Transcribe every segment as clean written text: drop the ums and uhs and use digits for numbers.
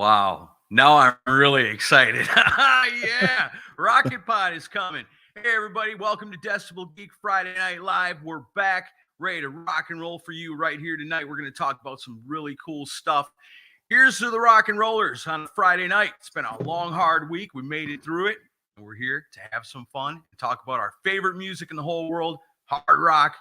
Wow. Now I'm really excited. Yeah. Rocket Pod is coming. Hey, everybody. Welcome to Decibel Geek Friday Night Live. We're back, ready to rock and roll for you right here tonight. We're going to talk about some really cool stuff. Here's to the rock and rollers on Friday night. It's been a long, hard week. We made it through it. And we're here to have some fun and talk about our favorite music in the whole world, hard rock,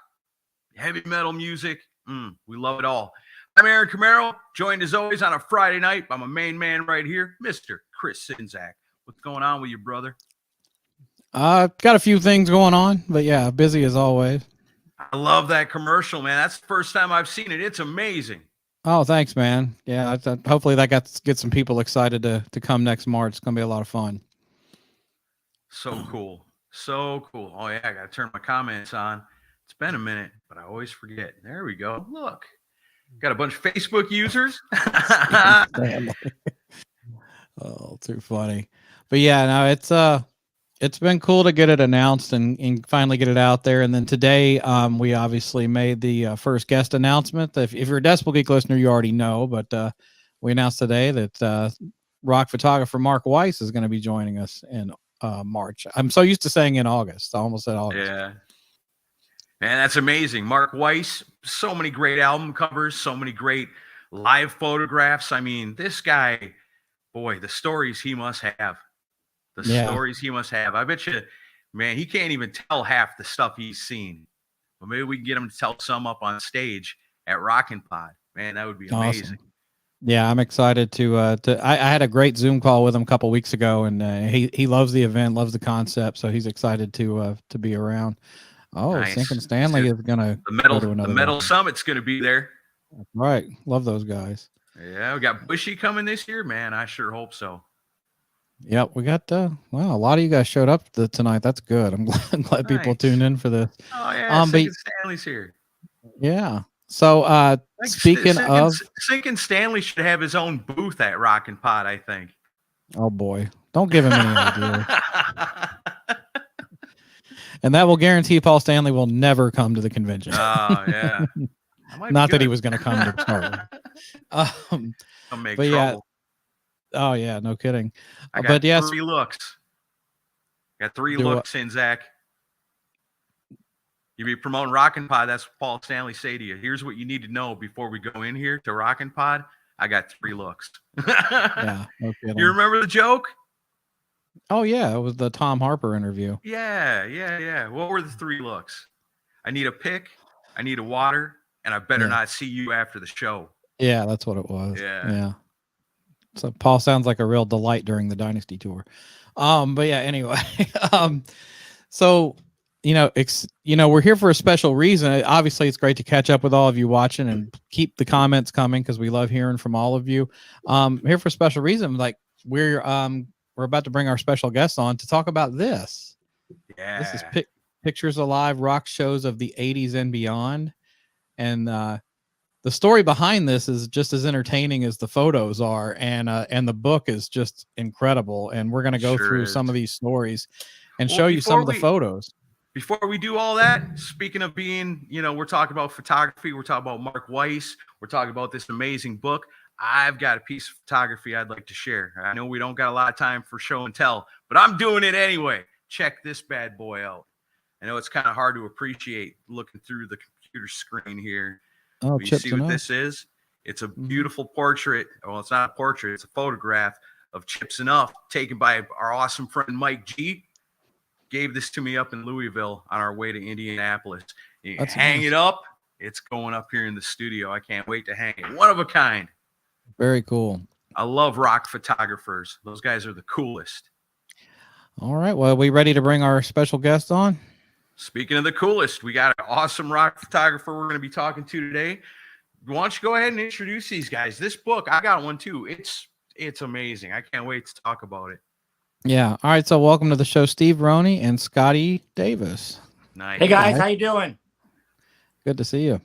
heavy metal music. We love it all. I'm Aaron Camaro, joined as always on a Friday night by my main man right here, Mr. Chris Sinzak. What's going on with you, brother? Got a few things going on, but yeah, busy as always. I love that commercial, man. That's the first time I've seen it. It's amazing. Oh, thanks, man. Yeah, hopefully that get some people excited to come next March. It's going to be a lot of fun. So cool. So cool. Oh, yeah, I got to turn my comments on. It's been a minute, but I always forget. There we go. Look. Got a bunch of Facebook users. Oh, too funny. But yeah, no, it's been cool to get it announced and finally get it out there. And then today, we obviously made the first guest announcement. If you're a Decibel Geek listener, you already know, but we announced today that rock photographer Mark Weiss is going to be joining us in March. I'm so used to saying in August. I almost said August. Yeah. Man, that's amazing. Mark Weiss, so many great album covers, so many great live photographs. I mean, this guy, boy, the stories he must have. Stories he must have. I bet you, man, he can't even tell half the stuff he's seen. But maybe we can get him to tell some up on stage at Rockin' Pod. Man, that would be amazing. Awesome. Yeah, I'm excited to I had a great Zoom call with him a couple weeks ago, and he loves the event, loves the concept, so he's excited to be around. Oh, nice. Sink and Stanley is gonna the metal summit's gonna be there. Right. Love those guys. Yeah, we got Bushy coming this year, man. I sure hope so. Yep, we got a lot of you guys showed up tonight. That's good. I'm glad Nice. People tuned in for this. Oh yeah, Sink and Stanley's here. Yeah. So speaking of Sink and Stanley should have his own booth at Rockin' Pod, I think. Oh boy. Don't give him any ideas. And that will guarantee Paul Stanley will never come to the convention. Oh, yeah. Not that he was going to come to start with. But trouble. Yeah. Oh, yeah. No kidding. I got three looks. Got three looks in, Zach. You be promoting Rockin' Pod. That's what Paul Stanley say to you. Here's what you need to know before we go in here to Rockin' Pod. I got three looks. Yeah. No kidding. You remember the joke? Oh, yeah. It was the Tom Harper interview. Yeah. What were the three looks? I need a pick, I need a water, and I better not see you after the show. Yeah, that's what it was. Yeah. So Paul sounds like a real delight during the Dynasty tour. But yeah, anyway. So, we're here for a special reason. Obviously, it's great to catch up with all of you watching and keep the comments coming because we love hearing from all of you. Here for a special reason. Like we're about to bring our special guest on to talk about this. Yeah. This is Pictures Alive rock shows of the 80s and beyond. And the story behind this is just as entertaining as the photos are. And the book is just incredible. And we're going to go through some of these stories and show you some of the photos. Before we do all that, speaking of being, we're talking about photography. We're talking about Mark Weiss. We're talking about this amazing book. I've got a piece of photography I'd like to share. I know we don't got a lot of time for show and tell, but I'm doing it anyway. Check this bad boy out. I know it's kind of hard to appreciate looking through the computer screen here. Oh, you see what this is? It's a beautiful portrait. Well, it's not a portrait. It's a photograph of Chips Enough taken by our awesome friend Mike G. Gave this to me up in Louisville on our way to Indianapolis. You can hang it up. It's going up here in the studio. I can't wait to hang it. One of a kind. Very cool. I love rock photographers. Those guys are the coolest. All right. Well, are we ready to bring our special guest on? Speaking of the coolest, we got an awesome rock photographer we're going to be talking to today. Why don't you go ahead and introduce these guys? This book, I got one too. It's amazing. I can't wait to talk about it. Yeah. All right. So welcome to the show, Steve Roney and Scotty Davis. Nice. Hey guys, how you doing? Good to see you.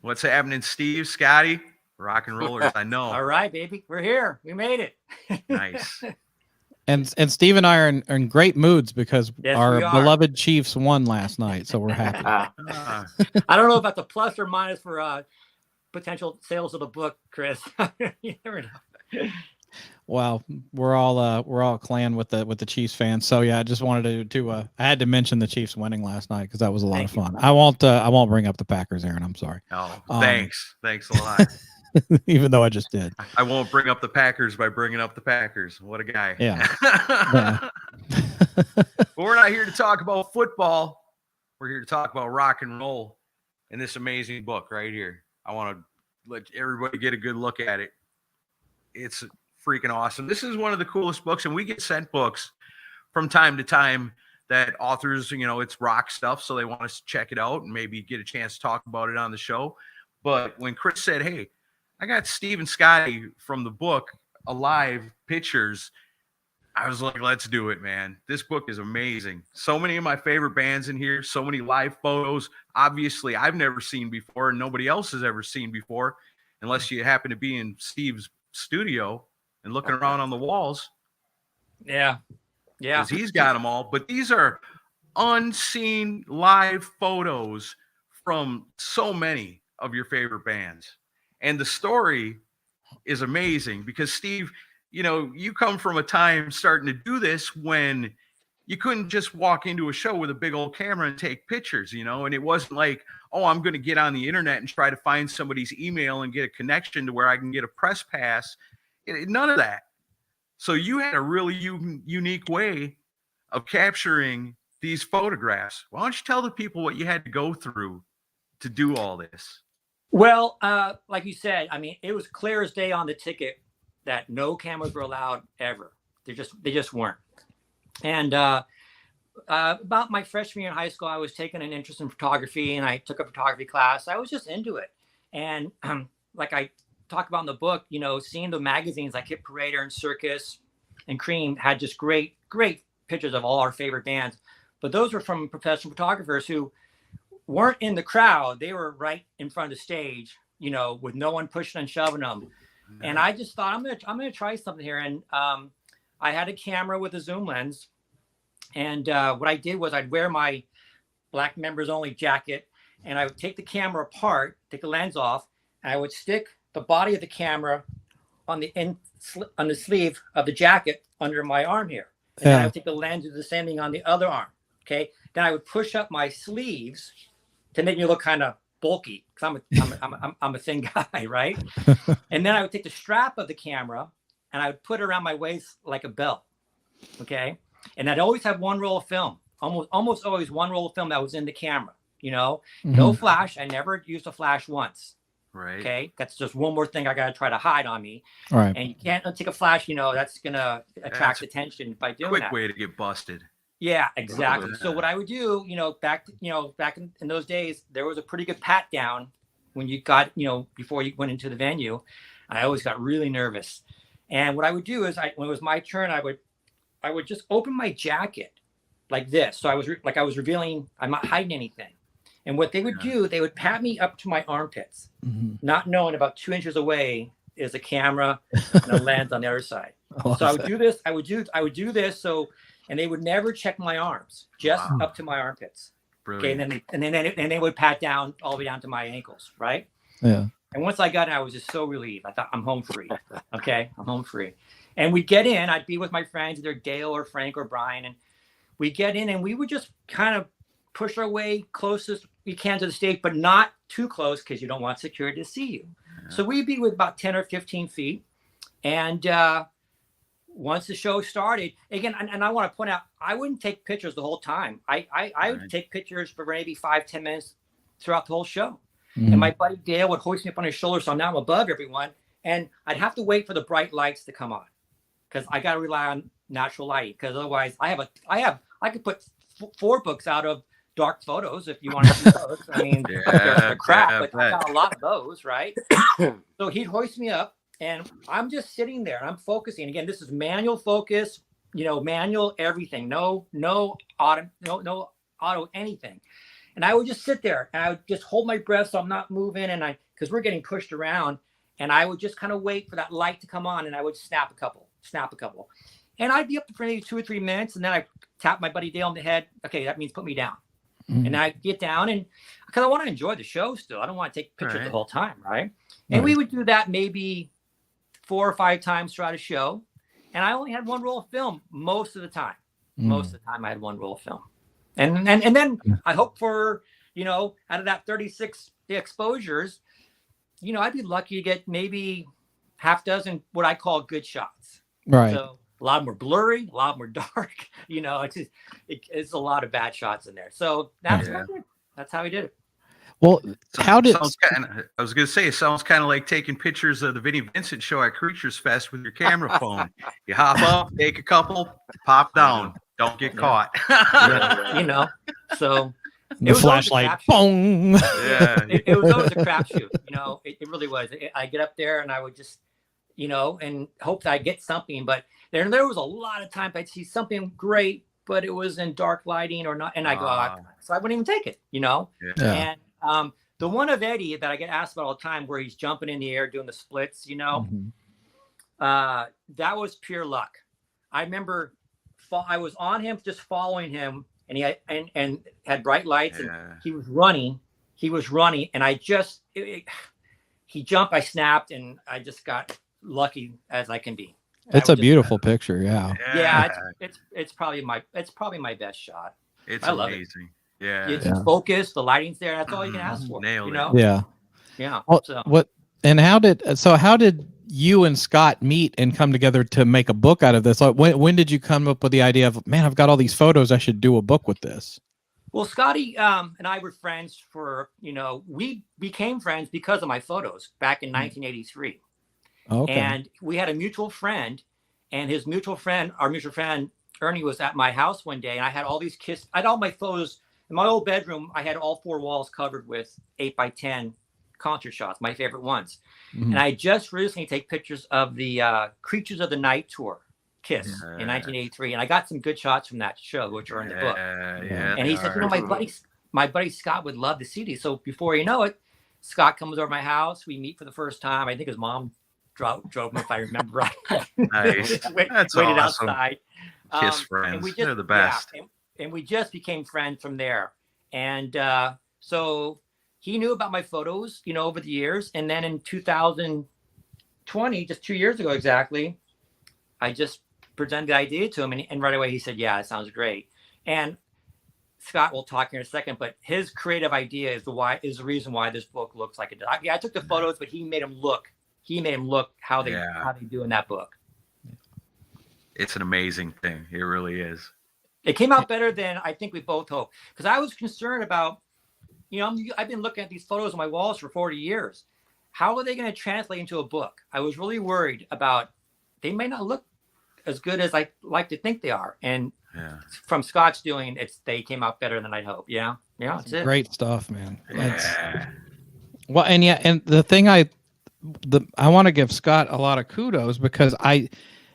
What's happening, Steve, Scotty? Rock and rollers, I know. All right, baby. We're here. We made it. Nice. And Steve and I are in great moods because our beloved Chiefs won last night, so we're happy. I don't know about the plus or minus for potential sales of the book, Chris. You never know. Well, we're all clan with the Chiefs fans. So yeah, I just wanted to I had to mention the Chiefs winning last night because that was a lot of fun. I won't bring up the Packers, Aaron. I'm sorry. Oh, thanks a lot. Even though I just did. I won't bring up the Packers by bringing up the Packers. What a guy. Yeah. But we're not here to talk about football. We're here to talk about rock and roll and this amazing book right here. I want to let everybody get a good look at it. It's freaking awesome. This is one of the coolest books, and we get sent books from time to time that authors, it's rock stuff, so they want us to check it out and maybe get a chance to talk about it on the show. But when Chris said, hey, I got Steve and Scotty from the book, Alive Pictures, I was like, let's do it, man. This book is amazing. So many of my favorite bands in here, so many live photos. Obviously, I've never seen before, and nobody else has ever seen before, unless you happen to be in Steve's studio and looking around on the walls. Yeah. Because he's got them all. But these are unseen live photos from so many of your favorite bands. And the story is amazing because, Steve, you come from a time starting to do this when you couldn't just walk into a show with a big old camera and take pictures, and it wasn't like, oh, I'm going to get on the internet and try to find somebody's email and get a connection to where I can get a press pass. None of that. So you had a really unique way of capturing these photographs. Why don't you tell the people what you had to go through to do all this? Well, like you said, I mean, it was clear as day on the ticket that no cameras were allowed ever. They just weren't. And about my freshman year in high school, I was taking an interest in photography, and I took a photography class. I was just into it. And like I talk about in the book, seeing the magazines like Hit Parader and Circus and Cream had just great pictures of all our favorite bands. But those were from professional photographers who weren't in the crowd. They were right in front of the stage, with no one pushing and shoving them. And I just thought, I'm gonna try something here. And I had a camera with a zoom lens. And what I did was I'd wear my black members only jacket, and I would take the camera apart, take the lens off, and I would stick the body of the camera on the sleeve of the jacket under my arm here. And then I would take the lens and do the same thing on the other arm. Okay. Then I would push up my sleeves to make me look kind of bulky, because I'm a thin guy, right? And then I would take the strap of the camera and I would put it around my waist like a belt. Okay. And I'd always have one roll of film, almost always one roll of film that was in the camera, no flash. I never used a flash once. Right. Okay. That's just one more thing I got to try to hide on me. All right. And you can't take a flash, that's going to attract attention by doing that. Quick way to get busted. Yeah, exactly. So what I would do, back in those days, there was a pretty good pat down when you got, before you went into the venue. I always got really nervous. And what I would do is when it was my turn, I would just open my jacket like this. So I was revealing, I'm not hiding anything. And what they would do, they would pat me up to my armpits, not knowing about 2 inches away is a camera and a lens on the other side. So I would do this. I would do this. So, and they would never check my arms, just up to my armpits. Brilliant. Okay. And then they would pat down all the way down to my ankles. Right. Yeah. And once I got in, I was just so relieved. I thought, I'm home free. Okay. I'm home free. And we'd get in, I'd be with my friends, either Dale or Frank or Brian. And we'd get in and we would just kind of push our way closest we can to the stage, but not too close because you don't want security to see you. Yeah. So we'd be with about 10 or 15 feet. And once the show started, again, and I want to point out, I wouldn't take pictures the whole time. I would take pictures for maybe 5-10 minutes throughout the whole show. Mm-hmm. And my buddy Dale would hoist me up on his shoulder, so now I'm above everyone. And I'd have to wait for the bright lights to come on because I got to rely on natural light. Because otherwise, I could put 4 books out of dark photos if you want to see those. I mean, they're crap, but I got a lot of those, right? So he'd hoist me up. And I'm just sitting there and I'm focusing. Again, this is manual focus, manual everything. No auto anything. And I would just sit there and I would just hold my breath so I'm not moving. And because we're getting pushed around, and I would just kind of wait for that light to come on, and I would snap a couple. And I'd be up for maybe 2 or 3 minutes, and then I tap my buddy Dale on the head. Okay, that means put me down. Mm-hmm. And I get down, and because I want to enjoy the show still. I don't want to take pictures the whole time, right? And we would do that maybe 4 or 5 times throughout a show, and I only had one roll of film most of the time. Most of the time, I had one roll of film, and then I hope for, you know, out of that 36 exposures, you know, I'd be lucky to get maybe half dozen what I call good shots. Right. So a lot of them were blurry, a lot of them were dark. You know, it's a lot of bad shots in there. So that's what I did. That's how we did it. Well, how did I was going to say, it sounds kind of like taking pictures of the Vinnie Vincent show at Creatures Fest with your camera phone. You hop up, take a couple, pop down, don't get caught. You know, so the flashlight, boom. Yeah, it was always a crapshoot. You know, it really was. I get up there and I would just, you know, and hope that I get something. But there was a lot of times I'd see something great, but it was in dark lighting or not, and I go, so I wouldn't even take it. You know, and the one of Eddie that I get asked about all the time, where he's jumping in the air doing the splits, you know, that was pure luck. I remember I was on him, just following him, and he had and had bright lights, and he was running, and I just he jumped, I snapped, and I just got lucky as I can be. It's a beautiful picture, yeah. It's probably my best shot. I love it. Yeah, it's focused, the lighting's there. That's all you can ask for. Nailed you know? Yeah. Yeah. Well, so. How did you and Scott meet and come together to make a book out of this? Like, when did you come up with the idea of, man, I've got all these photos, I should do a book with this? Well, Scotty and I were friends for, you know, we became friends because of my photos back in 1983. Okay. And we had a mutual friend, and our mutual friend, Ernie, was at my house one day, and I had all these I had all my photos in my old bedroom. I had all 4 walls covered with 8x10 concert shots, my favorite ones. And I just recently take pictures of the Creatures of the Night tour, Kiss, in 1983, and I got some good shots from that show, which are in the book. And he said, you know, my buddy Scott would love to see these. So before you know it, Scott comes over to my house. We meet for the first time. I think his mom drove him, if I remember right. Nice. Waited awesome. outside. Kiss friends. They're the best. Yeah, and we just became friends from there. And so he knew about my photos, you know, over the years. And then in 2020, just 2 years ago exactly, I just presented the idea to him, and right away he said, yeah, it sounds great. And Scott will talk here in a second, but his creative idea is the reason why this book looks like it does. I took the photos, but he made them look how they do in that book. It's an amazing thing. It really is. It came out better than I think we both hoped, because I was concerned about, you know, I've been looking at these photos on my walls for 40 years. How are they going to translate into a book? I was really worried about they may not look as good as I like to think they are. And from Scott's doing, they came out better than I'd hoped. Yeah. Yeah. That's it. Great stuff, man. Well, and the thing I want to give Scott a lot of kudos, because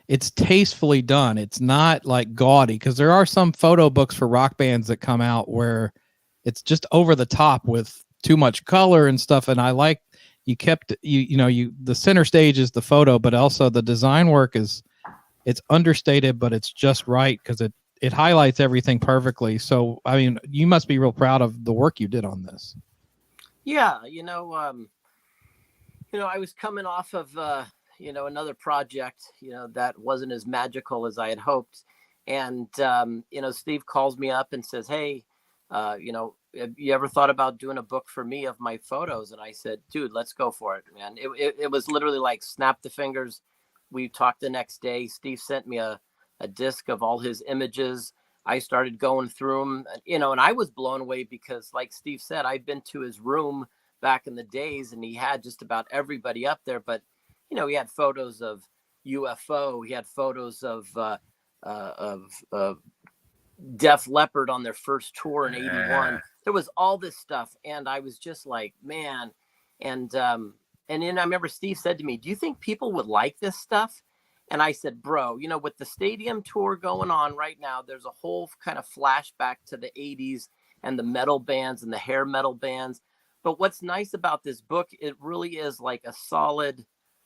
it's tastefully done. It's not like gaudy, because there are some photo books for rock bands that come out where it's just over the top with too much color and stuff. And I like you kept the center stage is the photo, but also the design work it's understated, but it's just right, because it highlights everything perfectly. So I mean, you must be real proud of the work you did on this. Yeah, I was coming off of another project, that wasn't as magical as I had hoped. And, Steve calls me up and says, hey, have you ever thought about doing a book for me of my photos? And I said, dude, let's go for it, man. It was literally like snap the fingers. We talked the next day. Steve sent me a disc of all his images. I started going through them, and I was blown away because, like Steve said, I'd been to his room back in the days, and he had just about everybody up there. But he had photos of UFO. He had photos of Def Leppard on their first tour in '81. There was all this stuff, and I was just like, man. And then I remember Steve said to me, "Do you think people would like this stuff?" And I said, bro, with the stadium tour going on right now, there's a whole kind of flashback to the 80s and the metal bands and the hair metal bands. But what's nice about this book, it really is like a solid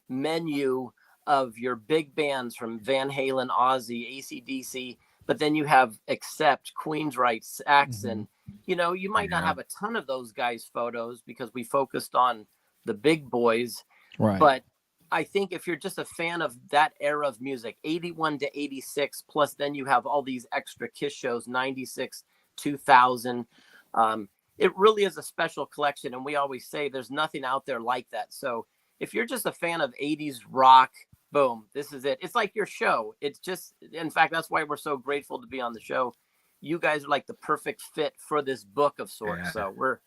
menu of your big bands from Van Halen, Ozzy, AC/DC. But then you have Accept, Queensryche, Saxon. You might not have a ton of those guys' photos because we focused on the big boys. Right. But I think if you're just a fan of that era of music, 81 to 86, plus then you have all these extra Kiss shows, 96, 2000. It really is a special collection. And we always say there's nothing out there like that. So if you're just a fan of 80s rock, boom, this is it. It's like your show. It's just, in fact, that's why we're so grateful to be on the show. You guys are like the perfect fit for this book of sorts. Yeah. So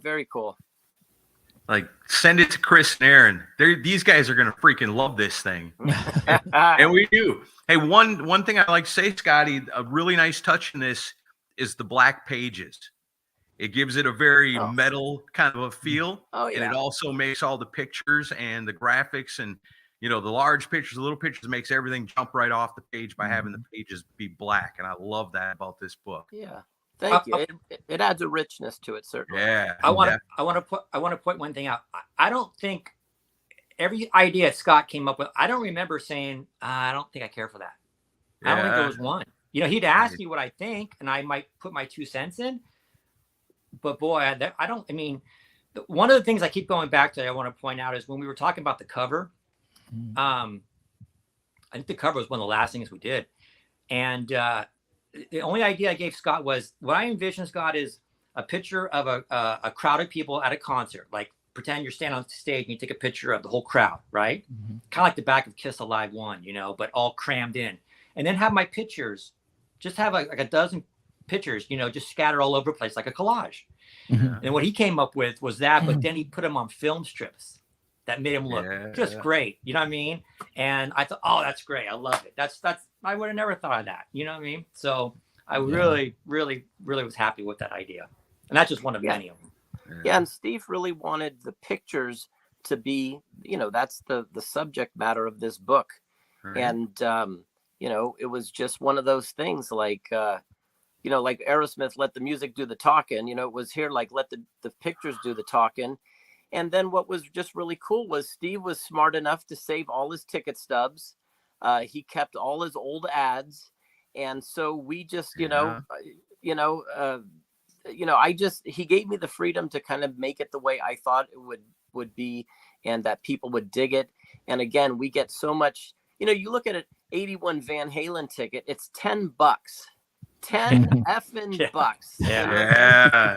very cool. Like, send it to Chris and Aaron. These guys are gonna freaking love this thing, and we do. Hey, one thing I like to say, Scotty, a really nice touch in this is the black pages. It gives it a very metal kind of a feel, and it also makes all the pictures and the graphics and the large pictures, the little pictures, makes everything jump right off the page by having the pages be black, and I love that about this book. Yeah. Thank you. It adds a richness to it, certainly. Yeah. I want to point one thing out. I don't think every idea Scott came up with, I don't remember saying, I don't think I care for that. I don't think there was one. He'd ask me what I think, and I might put my 2 cents in. But boy, one of the things I keep going back to, I want to point out, is when we were talking about the cover. I think the cover was one of the last things we did. And the only idea I gave Scott was, what I envision, Scott, is a picture of a crowd of people at a concert. Like, pretend you're standing on stage and you take a picture of the whole crowd, right? Kind of like the back of Kiss Alive 1, but all crammed in. And then have my pictures, just have like a dozen pictures, just scattered all over the place, like a collage. And what he came up with was that, but then he put them on film strips that made him look just great. You know what I mean? And I thought, oh, that's great. I love it. That's I would have never thought of that. You know what I mean? So I really, really, really was happy with that idea. And that's just one of many of them. Yeah. And Steve really wanted the pictures to be, that's the subject matter of this book. Right. And, it was just one of those things like, like Aerosmith, let the music do the talking, it was here, like, let the pictures do the talking. And then what was just really cool was Steve was smart enough to save all his ticket stubs. He kept all his old ads. And so we just, he gave me the freedom to kind of make it the way I thought it would be, and that people would dig it. And again, we get so much, you look at an 81 Van Halen ticket, it's $10. 10 effing bucks. Yeah.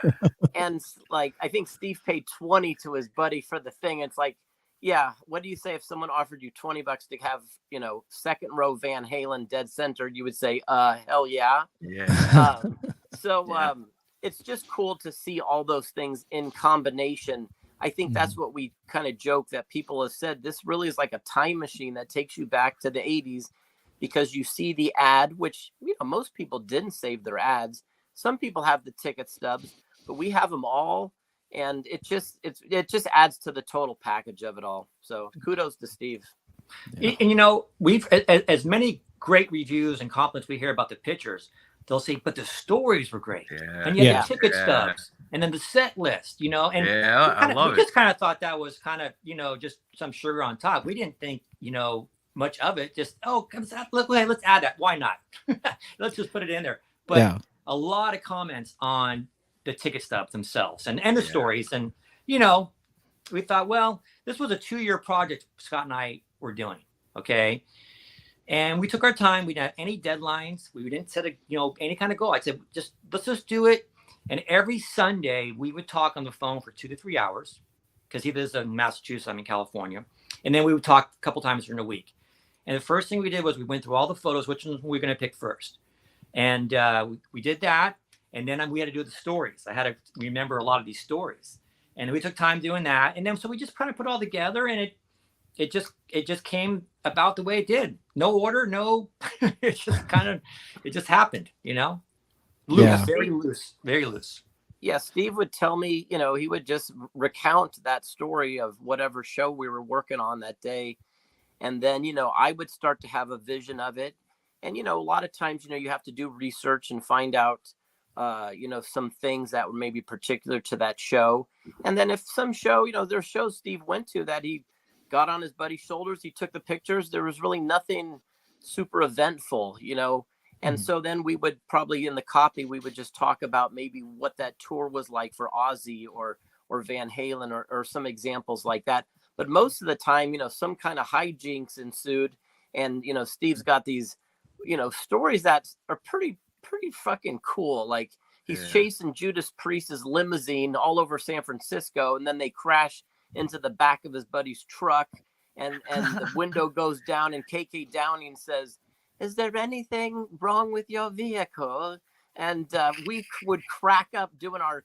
And like, I think Steve paid 20 to his buddy for the thing. It's like, yeah, what do you say if someone offered you $20 to have, second row Van Halen dead center? You would say, hell yeah. Yeah. It's just cool to see all those things in combination. I think that's what we kind of joke that people have said. This really is like a time machine that takes you back to the 80s. Because you see the ad, which most people didn't save their ads. Some people have the ticket stubs, but we have them all, and it just adds to the total package of it all. So kudos to Steve. Yeah. And we've as many great reviews and compliments we hear about the pictures. They'll say, but the stories were great, and you had the ticket stubs, and then the set list. And I love it. We just kind of thought that was kind of just some sugar on top. We didn't think much of it, just let's add that, why not? Let's just put it in there. But a lot of comments on the ticket stubs themselves and the stories, and we thought, well, this was a 2-year project Scott and I were doing, okay, and we took our time. We didn't have any deadlines. We didn't set any kind of goal. I said, let's just do it. And every Sunday we would talk on the phone for 2 to 3 hours, because he lives in Massachusetts, I'm in California, and then we would talk a couple times during the week. And the first thing we did was we went through all the photos, which one we were going to pick first. And we did that. And then we had to do the stories. I had to remember a lot of these stories. And we took time doing that. And then so we just kind of put it all together, and it just came about the way it did. No order, no, it just happened, Loose, very loose, very loose. Yeah, Steve would tell me, he would just recount that story of whatever show we were working on that day. And then, I would start to have a vision of it. And, a lot of times, you have to do research and find out, some things that were maybe particular to that show. And then if some show, there's shows Steve went to that he got on his buddy's shoulders, he took the pictures, there was really nothing super eventful, And so then we would probably in the copy, we would just talk about maybe what that tour was like for Ozzy or Van Halen or some examples like that. But most of the time, you know, some kind of hijinks ensued. And, you know, Steve's got these, you know, stories that are pretty fucking cool. Like he's chasing Judas Priest's limousine all over San Francisco, and then they crash into the back of his buddy's truck, and the window goes down, and KK Downing says, "Is there anything wrong with your vehicle?" And we would crack up doing our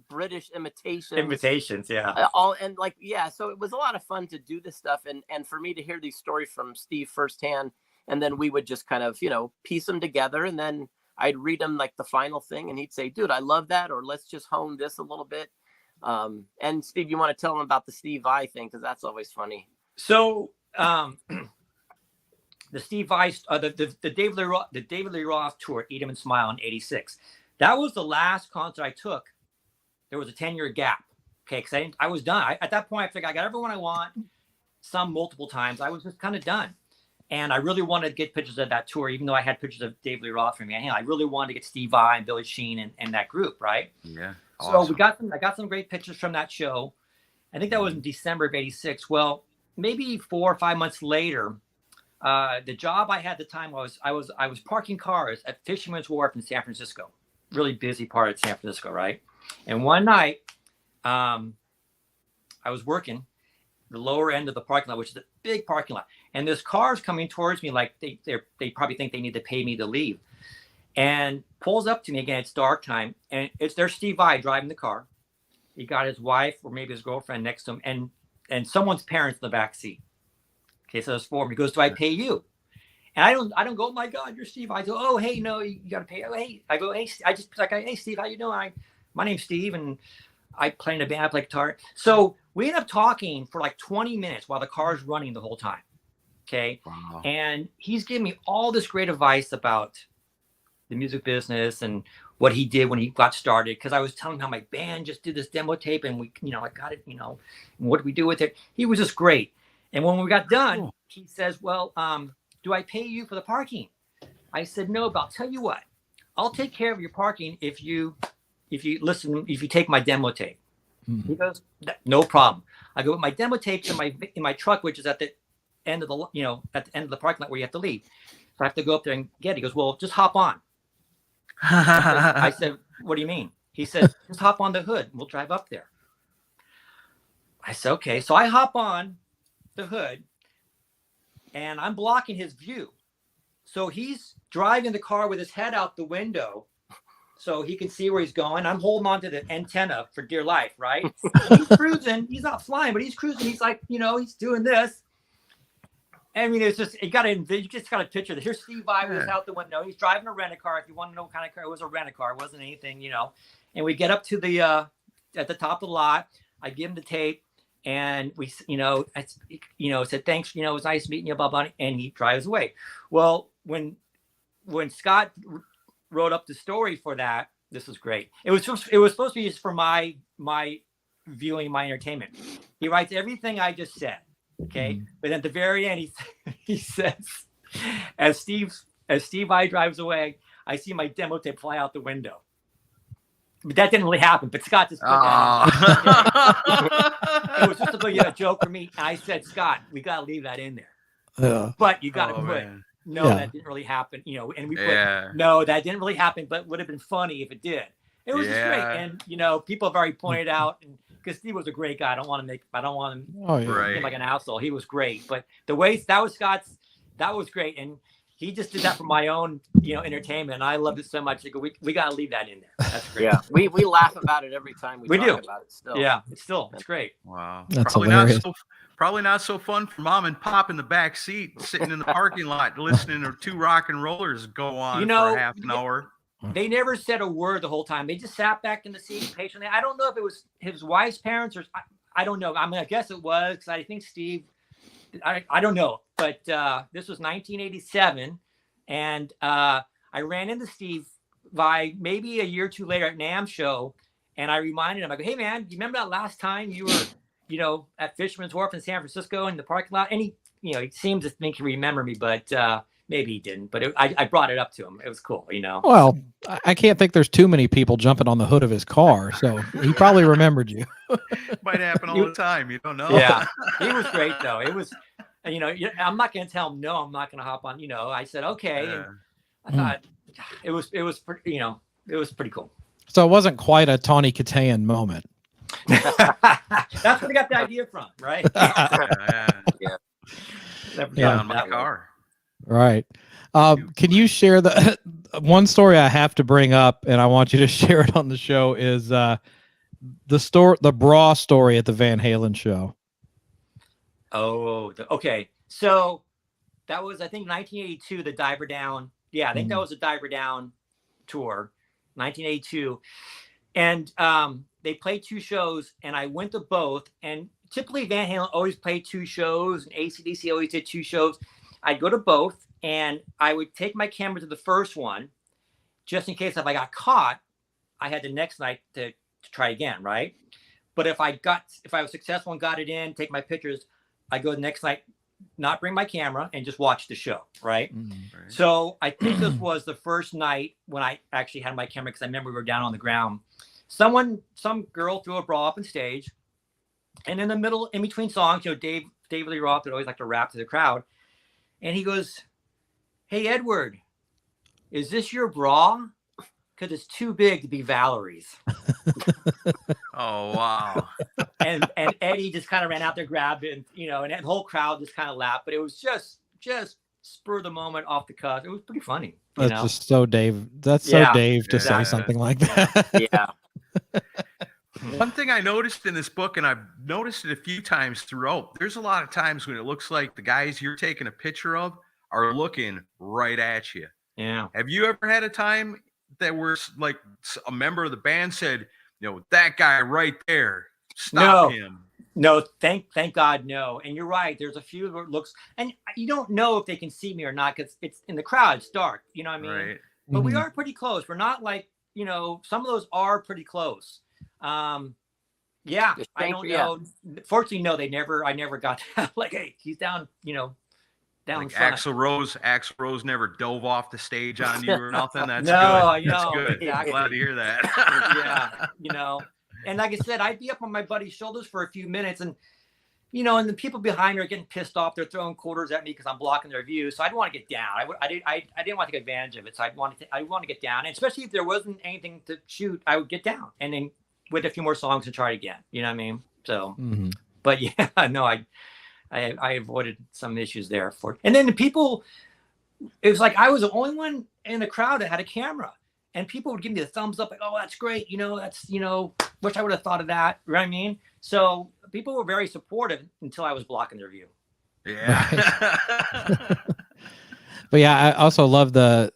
British imitations, yeah. So it was a lot of fun to do this stuff, and for me to hear these stories from Steve firsthand, and then we would just kind of, you know, piece them together, and then I'd read him like the final thing, and he'd say, "Dude, I love that," or "Let's just hone this a little bit." And Steve, you want to tell him about the Steve Vai thing, because that's always funny. So the Steve Vai, the David Lee Roth tour, Eat 'Em and Smile in '86. That was the last concert I took. There was a 10-year gap. Okay, because I was done. At that point, I figured I got everyone I want, some multiple times. I was just kind of done. And I really wanted to get pictures of that tour, even though I had pictures of David Lee Roth from me. I really wanted to get Steve Vai and Billy Sheehan and that group, right? Yeah. Awesome. So I got some great pictures from that show. I think that was in December of '86. Well, maybe 4 or 5 months later, the job I had at the time was I was parking cars at Fisherman's Wharf in San Francisco. Really busy part of San Francisco, right? And one night, I was working the lower end of the parking lot, which is a big parking lot, and this car's coming towards me like they probably think they need to pay me to leave, and pulls up to me again. It's dark time, and there's Steve Vai driving the car. He got his wife or maybe his girlfriend next to him, and someone's parents in the back seat. Okay, so there's 4 of them. He goes, "Do I pay you?" And I don't go, "Oh my God, you're Steve." I go, "Oh hey, no, you got to pay." Oh hey, I go, "Hey," I just like, "Hey Steve, how you doing? My name's Steve, and I play in a band, I play guitar." So we end up talking for like 20 minutes while the car's running the whole time. Okay. Wow. And he's giving me all this great advice about the music business and what he did when he got started. Cause I was telling him how my band just did this demo tape, and I got it, and what do we do with it? He was just great. And when we got done, he says, "Well, do I pay you for the parking?" I said, "No, but I'll tell you what, I'll take care of your parking if you take my demo tape." He goes, "No problem." I go, "With my demo tapes in my truck, which is at the end of the parking lot where you have to leave. So I have to go up there and get it." He goes, "Well, just hop on." I said, "What do you mean?" He said, "Just hop on the hood and we'll drive up there." I said, "Okay." So I hop on the hood, and I'm blocking his view. So he's driving the car with his head out the window so he can see where he's going. I'm holding on to the antenna for dear life, right? He's cruising. He's not flying, but he's cruising. He's like, he's doing this. I mean, it's just, you just got to picture that. Here's Steve Vai was out the window. He's driving a rent-a-car. If you want to know what kind of car, it was a rent-a-car. It wasn't anything, And we get up to the, at the top of the lot. I give him the tape, and we, said, "Thanks, it was nice meeting you, blah, blah," and he drives away. Well, when Scott wrote up the story for that, this was great. It was supposed to be just for my viewing, my entertainment. He writes everything I just said. Okay. But at the very end, he says, as Steve Vai drives away, I see my demo tape fly out the window. But that didn't really happen. But Scott just put that in. It was just a joke for me. And I said, "Scott, we got to leave that in there." Yeah. But you got to put, "No, that didn't really happen." And we put, "No, that didn't really happen, but would have been funny if it did." It was just great. And, people have already pointed out, because Steve was a great guy. I don't want him like an asshole. He was great. But the way that was Scott's, that was great. And he just did that for my own, entertainment. And I loved it so much. We got to leave that in there. That's great. Yeah. We laugh about it every time we talk about it still. Yeah. It's great. Wow. That's hilarious. Probably not so fun for mom and pop in the back seat, sitting in the parking lot, listening to 2 rock and rollers go on for half an hour. They never said a word the whole time. They just sat back in the seat patiently. I don't know if it was his wife's parents or I don't know. I guess it was, because I think Steve, I don't know. But this was 1987. And I ran into Steve Vai maybe a year or two later at NAMM show. And I reminded him, I go, "Hey, man, you remember that last time you were, at Fisherman's Wharf in San Francisco in the parking lot?" And he, he seems to think he remembered me, but Maybe he didn't, but I brought it up to him. It was cool, you know. Well, I can't think there's too many people jumping on the hood of his car, so he probably remembered you. Might happen all the time. You don't know. Yeah, he was great though. It was, you know, I'm not going to tell him no. I'm not going to hop on. You know, I said okay, and I thought it was pretty, you know, it was pretty cool. So it wasn't quite a Tawny Kitaen moment. That's where we got the idea from, right? Yeah, on my car. Right. Can you share the one story I have to bring up, and I want you to share it on the show, is the bra story at the Van Halen show? Oh, okay. So that was, I think, 1982, the Diver Down. Yeah, I think that was a Diver Down tour, 1982. And they played 2 shows, and I went to both. And typically Van Halen always played 2 shows, and AC/DC always did 2 shows. I'd go to both, and I would take my camera to the first one, just in case if I got caught, I had the next night to try again, right? But if I was successful and got it in, take my pictures, I go the next night, not bring my camera, and just watch the show, right? Right. So I think this was the first night when I actually had my camera, because I remember we were down on the ground. Some girl threw a bra up on stage, and in the middle, in between songs, you know, David Lee Roth would always like to rap to the crowd. And he goes, "Hey, Edward, is this your bra? Because it's too big to be Valerie's." Oh, wow. and Eddie just kind of ran out there, grabbed it, and, you know, and that whole crowd just kind of laughed. But it was just spur of the moment, off the cuff. It was pretty funny. That's just so Dave. That's so Dave to say Yeah. something like that. Yeah. One thing I noticed in this book, and I've noticed it a few times throughout, there's a lot of times when it looks like the guys you're taking a picture of are looking right at you. Yeah. Have you ever had a time that where like a member of the band said, you know, that guy right there, stop him? No, thank God, no. And you're right. There's a few where it looks, and you don't know if they can see me or not, because it's in the crowd. It's dark. You know what I mean? Right. But we are pretty close. We're not like, you know, some of those are pretty close. Yeah, I don't know. Fortunately, no, I never got that. Like, hey, he's down, you know, down like front. Axl Rose never dove off the stage on you or nothing. That's no, good. That's no, good. exactly. Glad to hear that. Yeah, you know. And like I said, I'd be up on my buddy's shoulders for a few minutes, and, you know, and the people behind me are getting pissed off. They're throwing quarters at me because I'm blocking their view. So I'd want to get down. I didn't want to take advantage of it. So I want to get down. And especially if there wasn't anything to shoot, I would get down and then with a few more songs and try it again. You know what I mean? So, but yeah, no, I avoided some issues there and then the people, it was like I was the only one in the crowd that had a camera, and people would give me the thumbs up, like, "Oh, that's great. You know, that's, you know, wish I would have thought of that." You know what I mean? So people were very supportive until I was blocking their view. Yeah. But yeah, I also love the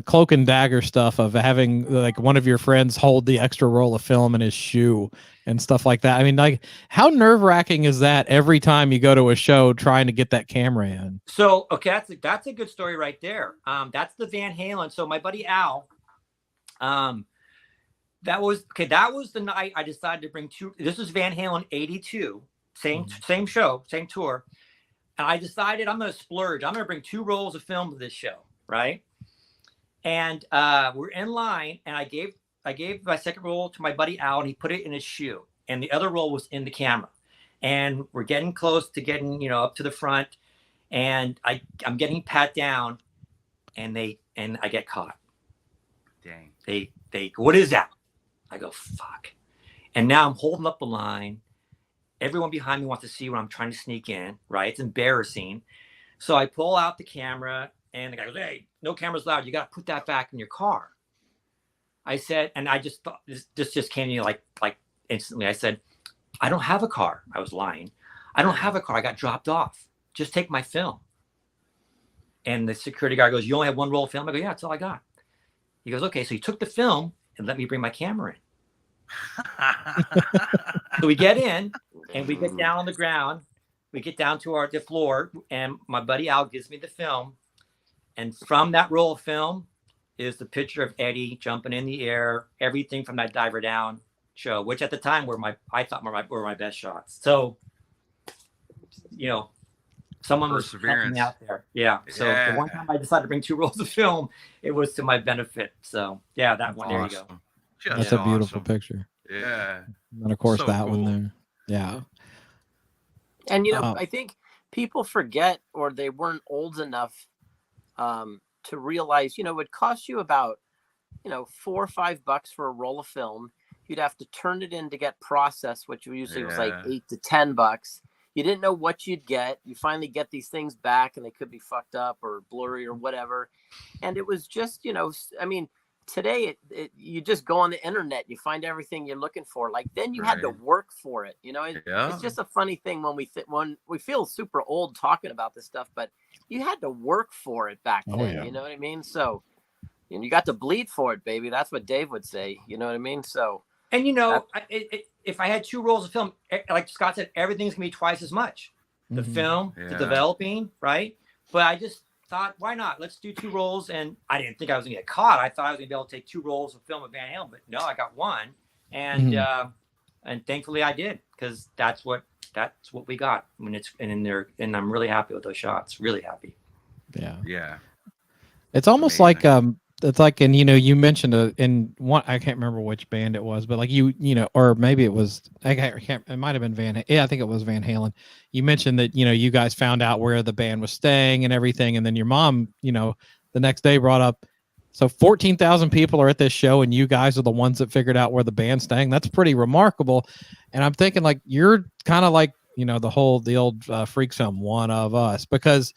Cloak and Dagger stuff of having like one of your friends hold the extra roll of film in his shoe and stuff like that. I mean, like, how nerve-wracking is that every time you go to a show trying to get that camera in? So, okay, that's a good story right there. That's the Van Halen. So my buddy Al, that was the night I decided to bring 2. This is Van Halen 82, same show, same tour. And I decided I'm going to splurge. I'm going to bring 2 rolls of film to this show, right? And we're in line, and I gave my second roll to my buddy Al, and he put it in his shoe, and the other roll was in the camera. And we're getting close to getting, you know, up to the front, and I'm getting pat down, and I get caught. Dang. They what is that? I go, fuck. And now I'm holding up the line. Everyone behind me wants to see what I'm trying to sneak in, right? It's embarrassing. So I pull out the camera, and the guy goes, "Hey, no cameras allowed. You got to put that back in your car." I said, and I just thought, this just came to me like instantly. I said, "I don't have a car." I was lying. "I don't have a car. I got dropped off. Just take my film." And the security guard goes, "You only have 1 roll of film?" I go, "Yeah, that's all I got." He goes, "Okay." So he took the film and let me bring my camera in. So we get in, and we get down on the ground. We get down to the floor, and my buddy Al gives me the film. And from that roll of film is the picture of Eddie jumping in the air, everything from that Diver Down show, which at the time I thought were my best shots. So, you know, Someone was helping me out there. Yeah. So the one time I decided to bring 2 rolls of film, it was to my benefit. So yeah, that one. There you go. That's a beautiful picture. Yeah. And of course So that cool. one there. Yeah. And I think people forget, or they weren't old enough to realize, it would cost you about, $4 or $5 for a roll of film. You'd have to turn it in to get processed, which usually was like $8 to $10. You didn't know what you'd get. You finally get these things back and they could be fucked up or blurry or whatever. And it was just, today you just go on the internet, you find everything you're looking for. Like then you had to work for it. It's just a funny thing when we feel super old talking about this stuff, but you had to work for it back then. You know what I mean? So you got to bleed for it, baby. That's what Dave would say. You know what I mean? So. And if I had 2 rolls of film, like Scott said, everything's gonna be twice as much. The film, the developing, right? But I just thought, why not? Let's do 2 rolls. And I didn't think I was gonna get caught. I thought I was gonna be able to take 2 rolls of film of Van Halen, but no, I got 1. And and thankfully I did, because that's what we got when it's and I'm really happy with those shots. Really happy. Yeah. Yeah. It's almost amazing. like it's like, and you mentioned in one, I can't remember which band it was, but like or maybe it was, I can't, it might have been I think it was Van Halen. You mentioned that, you guys found out where the band was staying and everything. And then your mom, the next day brought up, so 14,000 people are at this show and you guys are the ones that figured out where the band's staying. That's pretty remarkable. And I'm thinking like, you're kind of like, the old Freaks film, one of us, because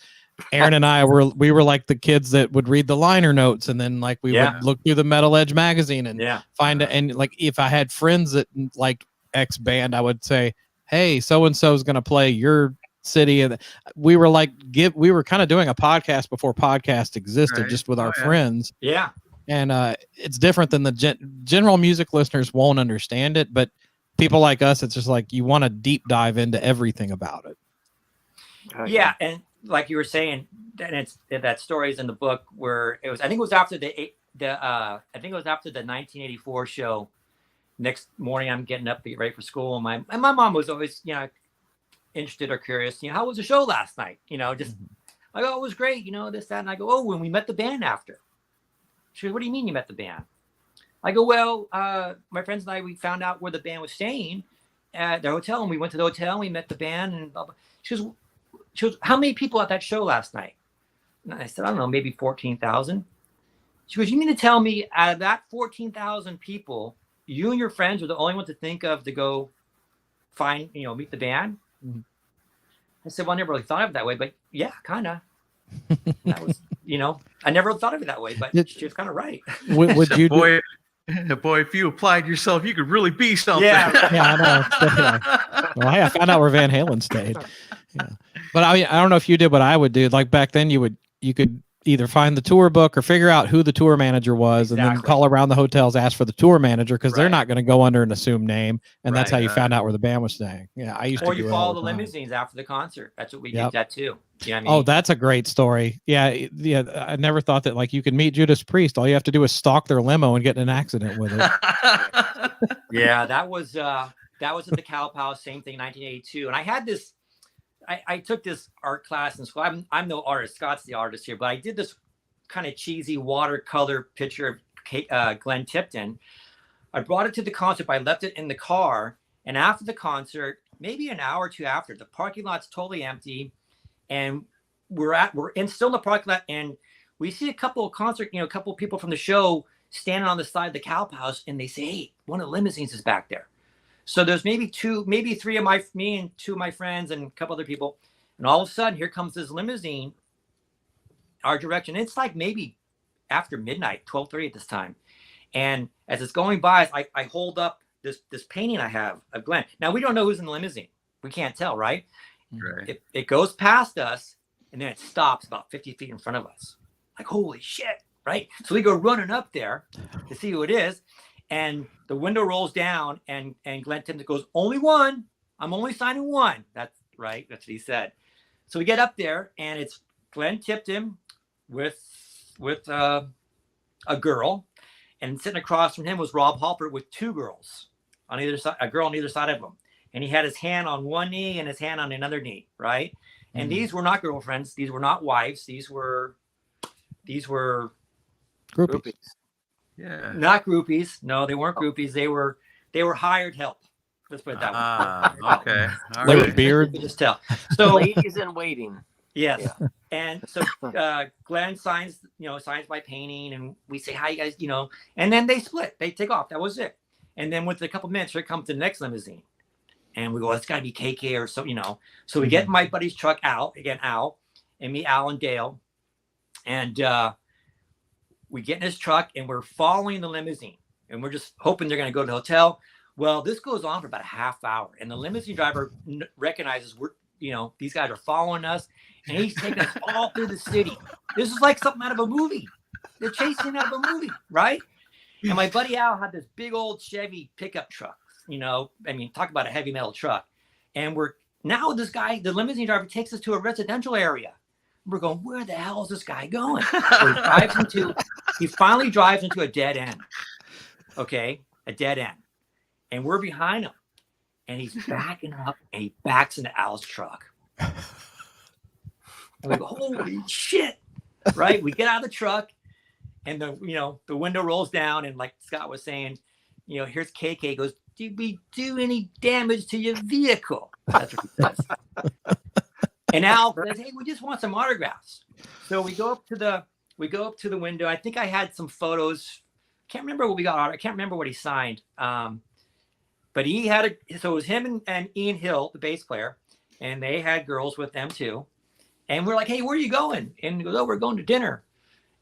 Aaron and I we were like the kids that would read the liner notes, and then like we would look through the Metal Edge magazine and find it. And like if I had friends that like X band, I would say, "Hey, so and so is going to play your city." And we were like, we were kind of doing a podcast before podcast existed, just with our friends. Yeah, and it's different than the general music listeners won't understand it, but people like us, it's just like you want to deep dive into everything about it. Yeah, and like you were saying, and that story is in the book where it was. I think it was after the 1984 show. Next morning, I'm getting up to get ready for school, and my mom was always interested or curious. How was the show last night? Just I go, it was great. This, that, and I go, oh, when we met the band after. She goes, what do you mean you met the band? I go, well, my friends and I, we found out where the band was staying at their hotel, and we went to the hotel and we met the band, and blah, blah. She goes, how many people at that show last night? And I said, I don't know, maybe 14,000. She goes, you mean to tell me out of that 14,000 people, you and your friends were the only ones to think of to go find, meet the band? Mm-hmm. I said, well, I never really thought of it that way, but yeah, kind of. That was, I never thought of it that way, but she was kind of right. Would you boy, if you applied yourself, you could really be something. Yeah, I know. Well, hey, I found out where Van Halen stayed. Yeah. But I don't know if you did what I would do. Like back then you could either find the tour book or figure out who the tour manager was, and then call around the hotels, ask for the tour manager, because they're not going to go under an assumed name. And that's how you found out where the band was staying. Yeah. I used to. Or you follow the limousines after the concert. That's what we did that too. You know what I mean? Oh, that's a great story. Yeah. Yeah. I never thought that like you could meet Judas Priest. All you have to do is stalk their limo and get in an accident with it. Yeah. That was at the Calp House, same thing, 1982. And I had this, I took this art class in school. I'm no artist. Scott's the artist here, but I did this kind of cheesy watercolor picture of Glenn Tipton. I brought it to the concert, but I left it in the car. And after the concert, maybe an hour or two after, the parking lot's totally empty. And we're still in the parking lot, and we see a couple of couple of people from the show standing on the side of the Calp House, and they say, hey, one of the limousines is back there. So there's maybe 3 of me and 2 of my friends and a couple other people. And all of a sudden, here comes this limousine, our direction. It's like maybe after midnight, 12:30 at this time. And as it's going by, I hold up this painting I have of Glenn. Now, we don't know who's in the limousine. We can't tell, right? Right. It goes past us, and then it stops about 50 feet in front of us. Like, holy shit, right? So we go running up there to see who it is. And the window rolls down, and Glenn Tipton goes, only one. I'm only signing one. That's right. That's what he said. So we get up there, and it's Glenn Tipton with a girl, and sitting across from him was Rob Halpert with 2 girls on either side, a girl on either side of him. And he had his hand on one knee and his hand on another knee, right? And these were not girlfriends. These were not wives. These were Groupies. Yeah. not groupies. No, they weren't groupies. They were hired help. Let's put it that way. Okay. All They were right. beard. You could just tell. So Ladies in waiting. yes. Yeah. And so Glenn signs my painting, and we say, hi, you guys, and then they split. They take off. That was it. And then within a couple minutes, here comes the next limousine. And we go, it's got to be KK or so, So we get my buddy's truck, Al, and me, Al, and Dale. And we get in his truck, and we're following the limousine. And we're just hoping they're going to go to the hotel. Well, this goes on for about a half hour. And the limousine driver recognizes these guys are following us. And he's taking us all through the city. This is like something out of a movie. They're chasing out of a movie, right? And my buddy Al had this big old Chevy pickup truck. Talk about a heavy metal truck. And this guy, the limousine driver, takes us to a residential area. We're going, where the hell is this guy going? So he finally drives into a dead end. Okay, a dead end. And we're behind him. And he's backing up, and he backs into Al's truck. And we go, holy shit. Right? We get out of the truck, and the window rolls down, and like Scott was saying, here's KK goes, did we do any damage to your vehicle? That's what he says. And Al says, hey, we just want some autographs. So we go up to the window. I think I had some photos. Can't remember what we got. I can't remember what he signed. But he had so it was him and Ian Hill, the bass player, and they had girls with them too. And we're like, hey, where are you going? And he goes, oh, we're going to dinner.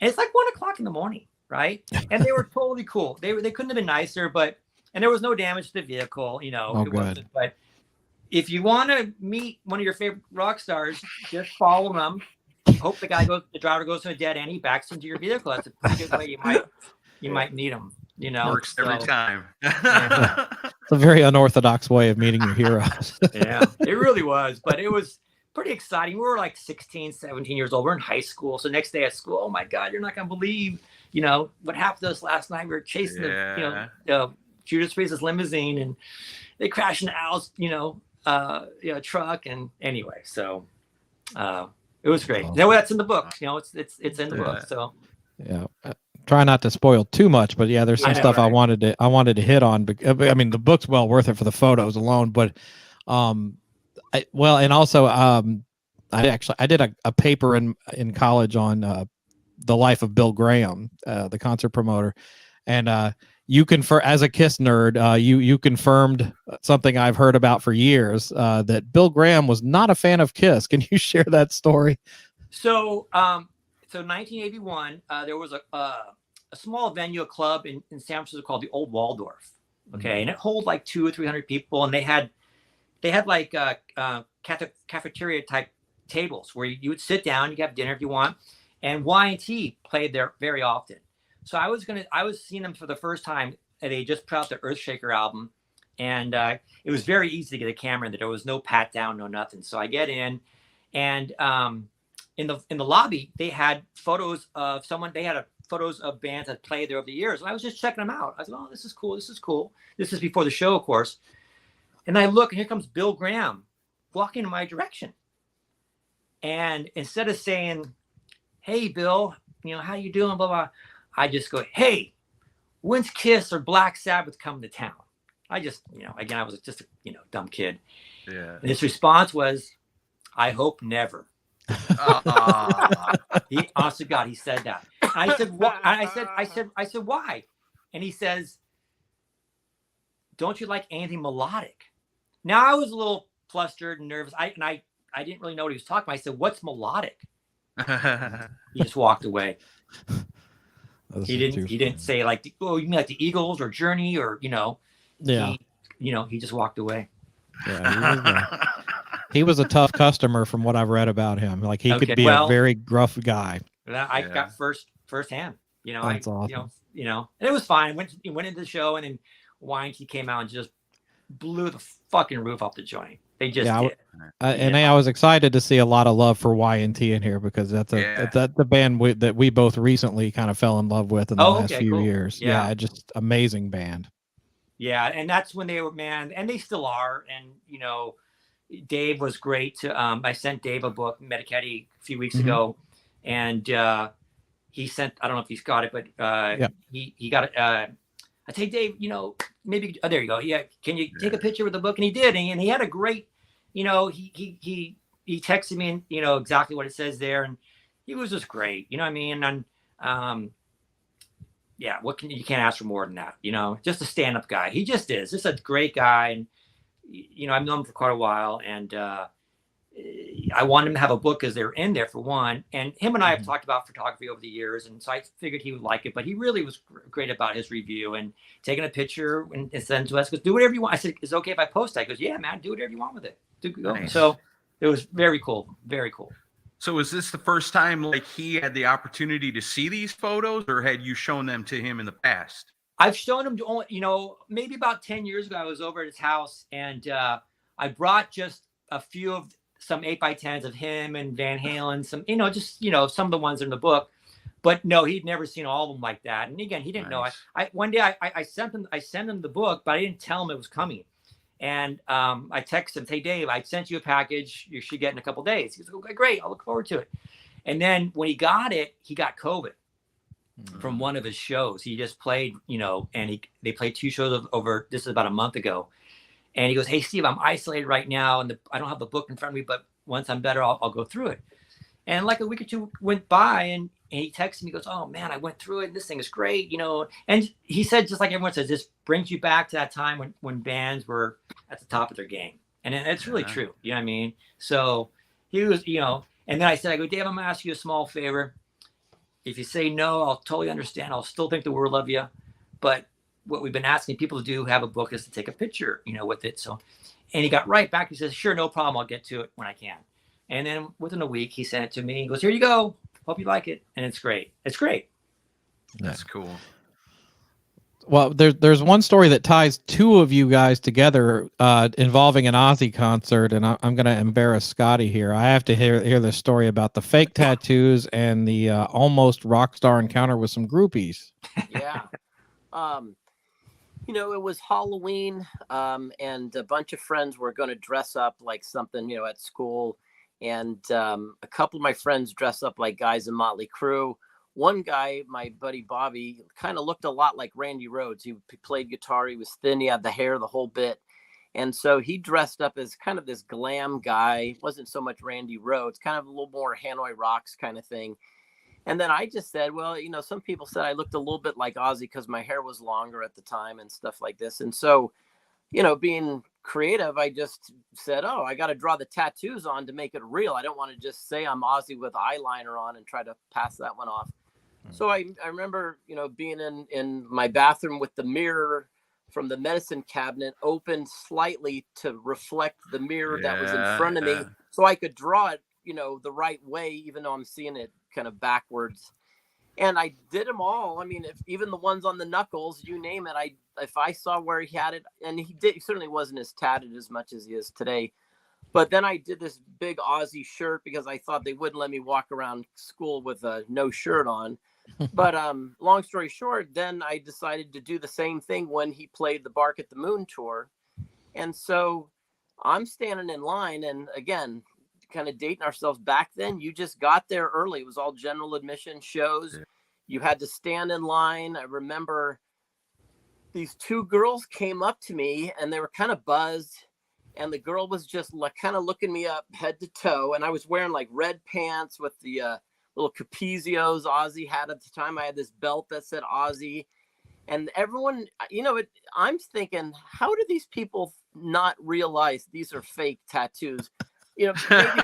And it's like 1:00 in the morning, right? And they were totally cool. They couldn't have been nicer, and there was no damage to the vehicle, Oh, good. But if you want to meet one of your favorite rock stars, just follow them. Hope the driver goes to a dead end, he backs into your vehicle. That's a pretty good way you might meet him. Works every time. It's a very unorthodox way of meeting your heroes. Yeah, it really was. But it was pretty exciting. We were like 16, 17 years old. We're in high school. So next day at school, oh my God, you're not going to believe, what happened to us last night. We were chasing Judas Priest's limousine, and they crashed into Al's, truck. And anyway, so it was great. No, that's in the book. It's in the book. So yeah. Try not to spoil too much, but yeah, there's some stuff right? I wanted to hit on. I mean, the book's well worth it for the photos alone, but I did a paper in college on the life of Bill Graham, the concert promoter, and you as a Kiss nerd, you confirmed something I've heard about for years, that Bill Graham was not a fan of Kiss. Can you share that story? So 1981, there was a small venue, a club in San Francisco called the Old Waldorf. Okay, and it holds like 200 or 300 people, and they had like cafeteria type tables where you would sit down, you could have dinner if you want, and Y&T played there very often. So I was seeing them for the first time, and they just put out the Earthshaker album, and it was very easy to get a camera in there. There was no pat down, no nothing. So I get in, and in the lobby they had photos of photos of bands that played there over the years, and I was just checking them out. I was like, oh, this is cool. This is before the show, of course. And I look, and here comes Bill Graham walking in my direction. And instead of saying, hey, Bill, how you doing, blah, blah, I just go, hey, when's Kiss or Black Sabbath coming to town? I just, again, I was just a, dumb kid. Yeah. And his response was, I hope never. He, honest to God, he said that. And I said, what? I said, why? And he says, don't you like anything melodic? Now I was a little flustered and nervous. I didn't really know what he was talking about. I said, what's melodic? He just walked away. He didn't say like, oh, you mean like the Eagles or Journey or, yeah. He just walked away. Yeah, he was a tough customer from what I've read about him. Like he could be a very gruff guy. I got firsthand, That's awesome. And it was fine. He went into the show, and then Y&T came out and just blew the fucking roof off the joint. They just did. I was excited to see a lot of love for Y&T in here, because that's the band that we both recently kind of fell in love with in the last few years. Yeah, just amazing band. Yeah, and that's when they were, man, and they still are. And Dave was great. I sent Dave a book, Medicetti, a few weeks Mhm. ago, and he sent. I don't know if he's got it, but he got it. I say, Dave, maybe. Oh, there you go. Yeah, can you take a picture with the book? And he did, and he had a great. He texted me, and exactly what it says there, and he was just great. You know what I mean? And yeah, you can't ask for more than that. Just a stand-up guy. He just is. Just a great guy, and I've known him for quite a while, and I wanted him to have a book because they're in there for one. And him and I have talked about photography over the years, and so I figured he would like it. But he really was great about his review and taking a picture and sending to us. Goes, do whatever you want. I said, is it okay if I post that? He goes, yeah, man, do whatever you want with it. Nice. So it was very cool, very cool. So is this the first time like he had the opportunity to see these photos, or had you shown them to him in the past? I've shown him, maybe about 10 years ago, I was over at his house, and I brought just a few of some 8x10s of him and Van Halen, some, some of the ones in the book. But no, he'd never seen all of them like that. And again, he didn't know. One day I sent him the book, but I didn't tell him it was coming. And I texted him, hey, Dave, I sent you a package. You should get in a couple of days. He goes, okay, great. I'll look forward to it. And then when he got it, he got COVID from one of his shows. He just played, and they played 2 shows over, this is about a month ago. And he goes, hey, Steve, I'm isolated right now, and I don't have the book in front of me, but once I'm better, I'll go through it. And like a week or two went by, and he texted me, he goes, oh, man, I went through it, and this thing is great, And he said, just like everyone says, this brings you back to that time when bands were at the top of their game. And it's really true, you know what I mean? So he was, and then I said, I go, Dave, I'm going to ask you a small favor. If you say no, I'll totally understand. I'll still think the world of you. But what we've been asking people to do, have a book, is to take a picture, with it. So, and he got right back. He says, sure, no problem. I'll get to it when I can. And then within a week, he sent it to me. He goes, here you go. Hope you like it. And it's great. It's great. That's cool. Well, there's one story that ties 2 of you guys together involving an Ozzy concert, and I'm going to embarrass Scotty here. I have to hear this story about the fake tattoos and the almost rock star encounter with some groupies. Yeah. It was Halloween, and a bunch of friends were going to dress up like something, at school. And a couple of my friends dressed up like guys in Motley Crue. One guy, my buddy Bobby, kind of looked a lot like Randy Rhoads. He played guitar. He was thin. He had the hair, the whole bit. And so he dressed up as kind of this glam guy. Wasn't so much Randy Rhoads, kind of a little more Hanoi Rocks kind of thing. And then I just said, well, some people said I looked a little bit like Ozzy because my hair was longer at the time and stuff like this. And so, being creative, I just said, oh, I got to draw the tattoos on to make it real. I don't want to just say I'm Ozzy with eyeliner on and try to pass that one off. So I remember, being in my bathroom with the mirror from the medicine cabinet opened slightly to reflect the mirror that was in front of me, so I could draw it, the right way, even though I'm seeing it kind of backwards. And I did them all. I mean, even the ones on the knuckles, you name it. If I saw where he had it, and he certainly wasn't as tatted as much as he is today. But then I did this big Ozzy shirt because I thought they wouldn't let me walk around school with no shirt on. But long story short, then I decided to do the same thing when he played the Bark at the Moon tour. And so I'm standing in line, and again, kind of dating ourselves back then, you just got there early. It was all general admission shows. You had to stand in line. I remember these 2 girls came up to me, and they were kind of buzzed. And the girl was just kind of looking me up head to toe. And I was wearing like red pants with the little Capizios Ozzy had at the time. I had this belt that said Ozzy. And everyone, I'm thinking, how do these people not realize these are fake tattoos? Maybe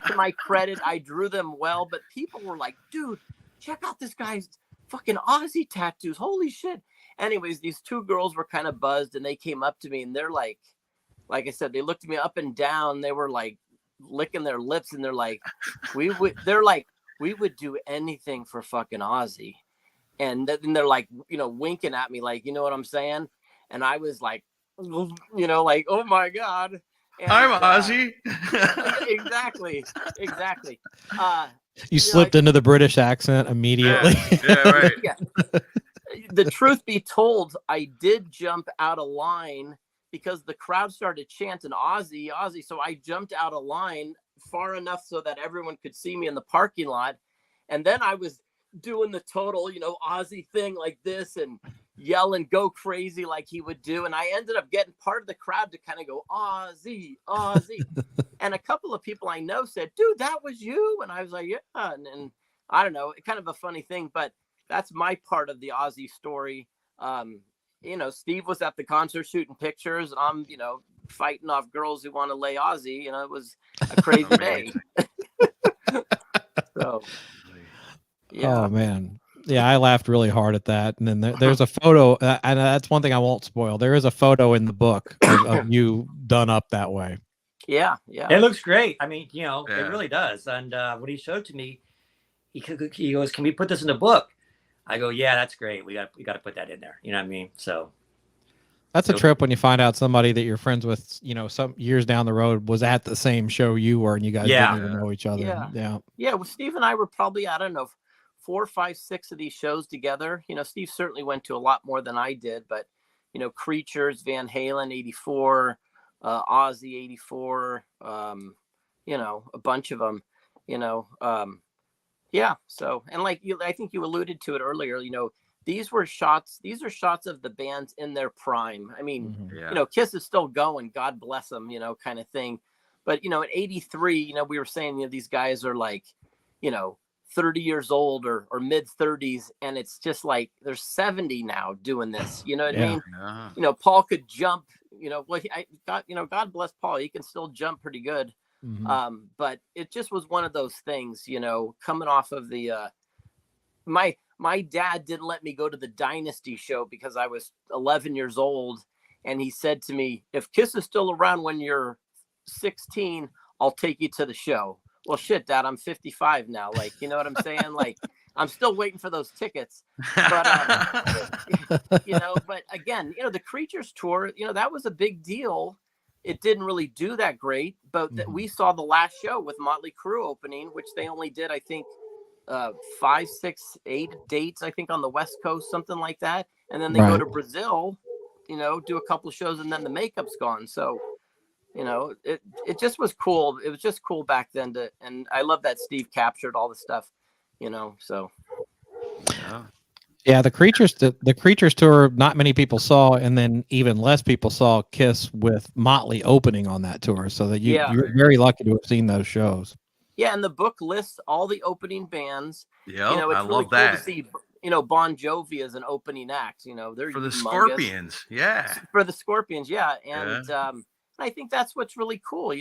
to my credit, I drew them well, but people were like, dude, check out this guy's fucking Ozzy tattoos. Holy shit. Anyways, these 2 girls were kind of buzzed, and they came up to me, and they're like I said, they looked at me up and down. They were like licking their lips, and they're like, we would do anything for fucking Ozzy. And then they're like, winking at me, like, you know what I'm saying? And I was like, like, oh my God. And, I'm Ozzy. Exactly. You slipped into the British accent immediately. Yeah, right. Yeah. The truth be told, I did jump out of line because the crowd started chanting Ozzy, Ozzy. So I jumped out of line far enough so that everyone could see me in the parking lot. And then I was doing the total, Ozzy thing like this and yell and go crazy like he would do. And I ended up getting part of the crowd to kind of go, Ozzy, Ozzy. And a couple of people I know said, dude, that was you. And I was like, yeah. And I don't know, kind of a funny thing, but that's my part of the Ozzy story. Steve was at the concert shooting pictures, and I'm, fighting off girls who want to lay Ozzy. It was a crazy day. So, yeah. Oh man. Yeah, I laughed really hard at that. And then there's a photo, and that's one thing I won't spoil. There is a photo in the book of you done up that way. Yeah. It looks great. I mean, it really does. And when he showed to me, he goes, "Can we put this in the book?" I go, "Yeah, that's great. We got to put that in there." You know what I mean? So that's a trip when you find out somebody that you're friends with, some years down the road was at the same show you were, and you guys didn't even know each other. Yeah. Well, Steve and I were probably, I don't know, 4, 5, 6 of these shows together. Steve certainly went to a lot more than I did, but Creatures, Van Halen, 84, Ozzy, 84, a bunch of them, yeah. So, and like I think you alluded to it earlier, these are shots of the bands in their prime. I mean, Kiss is still going, God bless them, kind of thing. But, at 83, we were saying, these guys are like, 30 years old or mid 30s. And it's just like, they're 70 now doing this, you know what I mean? Yeah. Paul could jump, God bless Paul. He can still jump pretty good. Mm-hmm. But it just was one of those things, coming off of the, my dad didn't let me go to the Dynasty show because I was 11 years old. And he said to me, if Kiss is still around when you're 16, I'll take you to the show. Well, shit, Dad, I'm 55 now. Like, you know what I'm saying? Like, I'm still waiting for those tickets. But, but again, the Creatures tour, that was a big deal. It didn't really do that great, but we saw the last show with Motley Crue opening, which they only did, I think, 5, 6, 8 dates, I think, on the West Coast, something like that. And then they go to Brazil, do a couple of shows, and then the makeup's gone. So, it just was cool. It was just cool back then and I love that Steve captured all the stuff, so. Yeah, the Creatures tour, not many people saw, and then even less people saw Kiss with Motley opening on that tour. So that you're very lucky to have seen those shows. Yeah, and the book lists all the opening bands. Yeah, it's I really love cool that. to see, Bon Jovi as an opening act. They're for the humongous. Scorpions. Yeah. For the Scorpions, yeah, and I think that's what's really cool.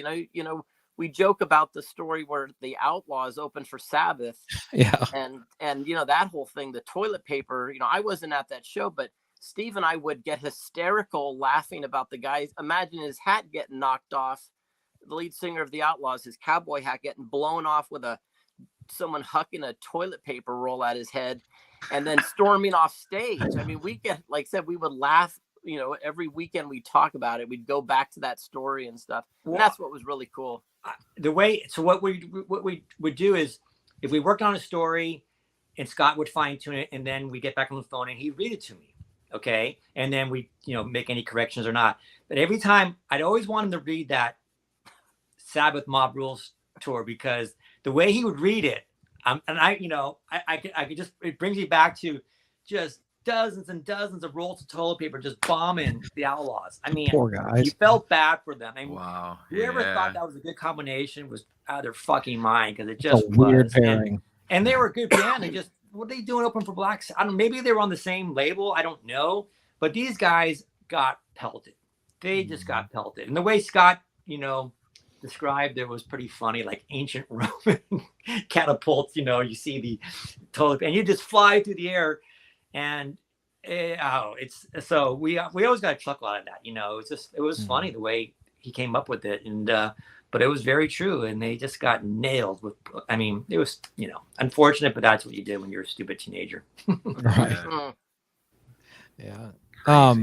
We joke about the story where the Outlaws opened for Sabbath. Yeah. And that whole thing, the toilet paper, I wasn't at that show, but Steve and I would get hysterical laughing about the guys. Imagine his hat getting knocked off. The lead singer of the Outlaws, his cowboy hat getting blown off with someone hucking a toilet paper roll at his head and then storming off stage. I mean, we get, like I said, we would laugh, every weekend we talk about it. We'd go back to that story and stuff. And that's what was really cool. What we would do is if we worked on a story and Scott would fine tune it, and then we get back on the phone and he'd read it to me. Okay. And then we, make any corrections or not. But every time I'd always want him to read that Sabbath Mob Rules tour, because the way he would read it, I could just, it brings me back to just dozens and dozens of rolls of toilet paper just bombing the Outlaws. I mean, poor guys. You felt bad for them. I mean, wow. Whoever thought that was a good combination was out of their fucking mind, because it just was. Weird pairing. And they were a good band. They just, what are they doing open for Black? I don't know, maybe they were on the same label. I don't know. But these guys got pelted. They just got pelted. And the way Scott, described it was pretty funny, like ancient Roman catapults. You see the toilet, and you just fly through the air. And it's so we always got a chuckle out of that. It was funny the way he came up with it, and but it was very true. And they just got nailed with. I mean, it was unfortunate, but that's what you did when you're a stupid teenager. Right. Yeah.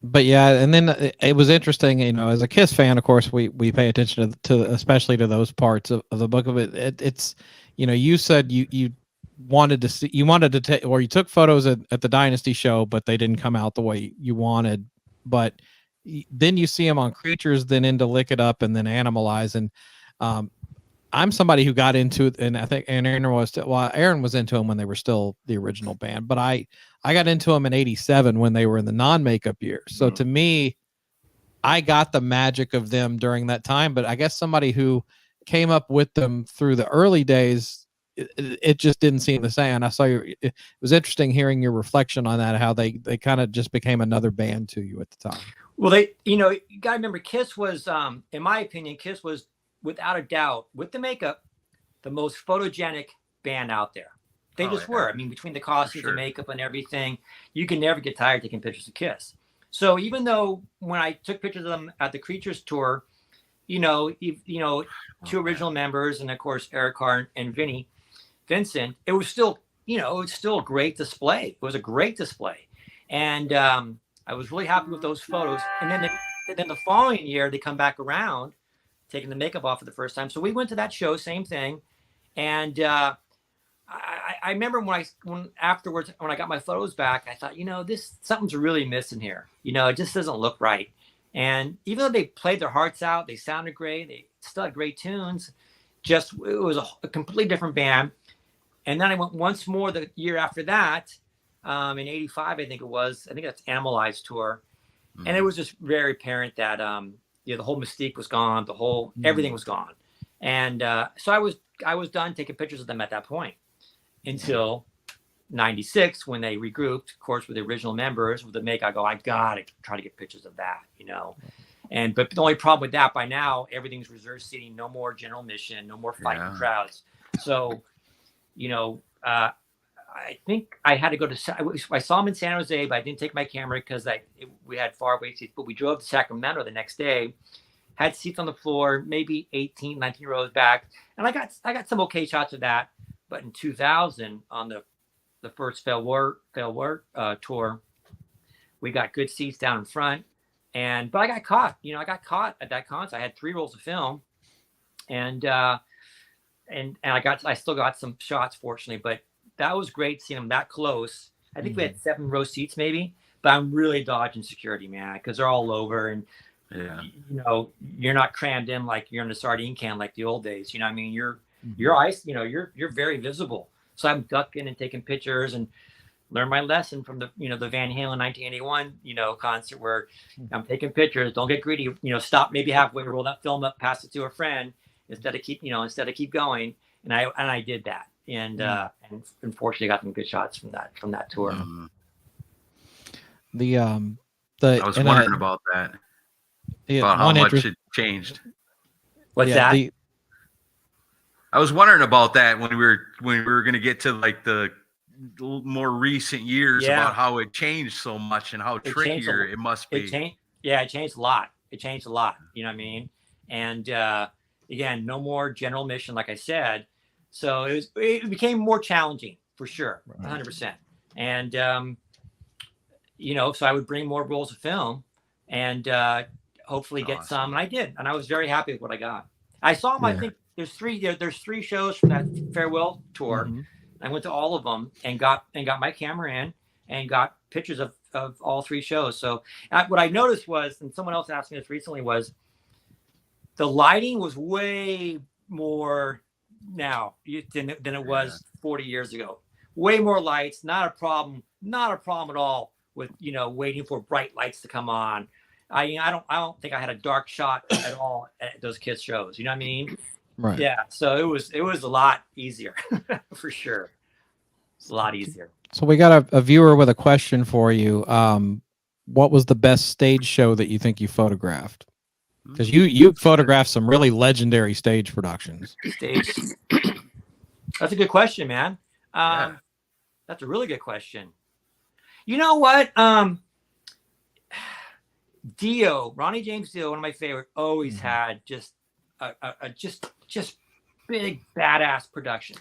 But yeah, and then it was interesting. As a Kiss fan, of course, we pay attention to especially to those parts of the book of it. It's you said you wanted to see, or you took photos at the Dynasty show, but they didn't come out the way you wanted. But then you see him on Creatures, then into Lick It Up, and then Animalize. And I'm somebody who got into it, and I think Aaron was into him when they were still the original band, but I got into them in '87 when they were in the non-makeup years. So to me, I got the magic of them during that time, but I guess somebody who came up with them through the early days, it just didn't seem the same. And I saw it was interesting hearing your reflection on that, how they kind of just became another band to you at the time. Well, you got to remember, Kiss was, in my opinion, Kiss was without a doubt, with the makeup, the most photogenic band out there. They just were. I mean, between the costumes, the makeup, and everything, you can never get tired taking pictures of Kiss. So even though when I took pictures of them at the Creatures tour, two original members, and of course Eric Carr and Vincent, it was still, a great display. It was a great display, and I was really happy with those photos. And then the following year, they come back around, taking the makeup off for the first time. So we went to that show, same thing. And I remember when afterwards, when I got my photos back, I thought, something's really missing here. It just doesn't look right. And even though they played their hearts out, they sounded great, they still had great tunes, it was a completely different band. And then I went once more the year after that, in '85, I think that's Animalize tour. And it was just very apparent that, the whole mystique was gone, everything was gone. And so I was done taking pictures of them at that point until '96 when they regrouped, of course, with the original members with the make. I go, I gotta try to get pictures of that, but the only problem with that, by now everything's reserved seating, no more general admission, no more fighting crowds. So, I think I had to go to. I saw them in San Jose, but I didn't take my camera because we had far away seats. But we drove to Sacramento the next day, had seats on the floor, maybe 18, 19 rows back, and I got some okay shots of that. But in 2000, on the first Fail War tour, we got good seats down in front, but I got caught. I got caught at that concert. I had 3 rolls of film, and I still got some shots, fortunately, but. That was great seeing them that close. I think we had 7 row seats maybe, but I'm really dodging security, man, because they're all over, and you're not crammed in like you're in a sardine can like the old days. You know what I mean? You're you're very visible. So I'm ducking and taking pictures and learn my lesson from the the Van Halen 1981 concert where I'm taking pictures. Don't get greedy. Stop maybe halfway, roll that film up, pass it to a friend instead of keep going. And I did that. And unfortunately got some good shots from that tour. I was wondering about that. About how much it changed. What's that? I was wondering about that when we were going to get to like the more recent years about how it changed so much and how trickier it must be. It changed a lot. You know what I mean? And again, no more general admission, like I said. So it became more challenging for sure, 100%. And so I would bring more rolls of film and hopefully get some. And I did, and I was very happy with what I got. I saw them. I think there's 3 shows from that farewell tour. I went to all of them and got my camera in and got pictures of all 3 shows. So what I noticed was, and someone else asked me this recently, was the lighting was way more now than it was 40 years ago. Way more lights, not a problem at all with waiting for bright lights to come on. I don't think I had a dark shot at all at those Kiss shows. You know what I mean? Right. Yeah. So it was a lot easier for sure. It's a lot easier. So we got a viewer with a question for you. What was the best stage show that you think you photographed? Because you photographed some really legendary stage productions. That's a good question, man. That's a really good question. You know what? Dio, Ronnie James Dio, one of my favorite, always had just big badass productions.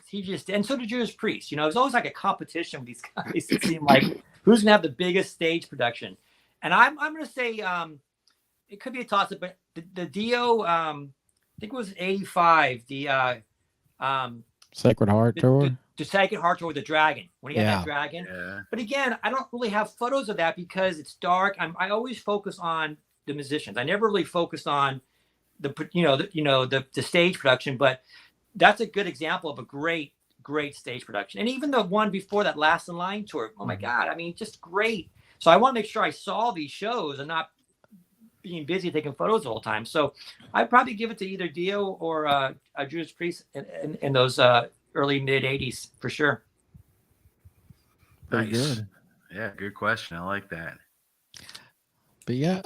And so did Judas Priest. It was always like a competition with these guys. It seemed like who's gonna have the biggest stage production. And I'm gonna say it could be a toss-up, but the Dio, I think it was '85. The Sacred Heart tour. The Sacred Heart tour with the dragon. When he had that dragon. Yeah. But again, I don't really have photos of that because it's dark. I always focus on the musicians. I never really focused on the stage production, but that's a good example of a great stage production. And even the one before that, Last in Line tour, oh my God, I mean, just great. So I want to make sure I saw these shows and not being busy taking photos the whole time. So I'd probably give it to either Dio or Judas Priest in those early mid 80s for sure. Very Nice. good. Yeah, good question. I like that. But yeah,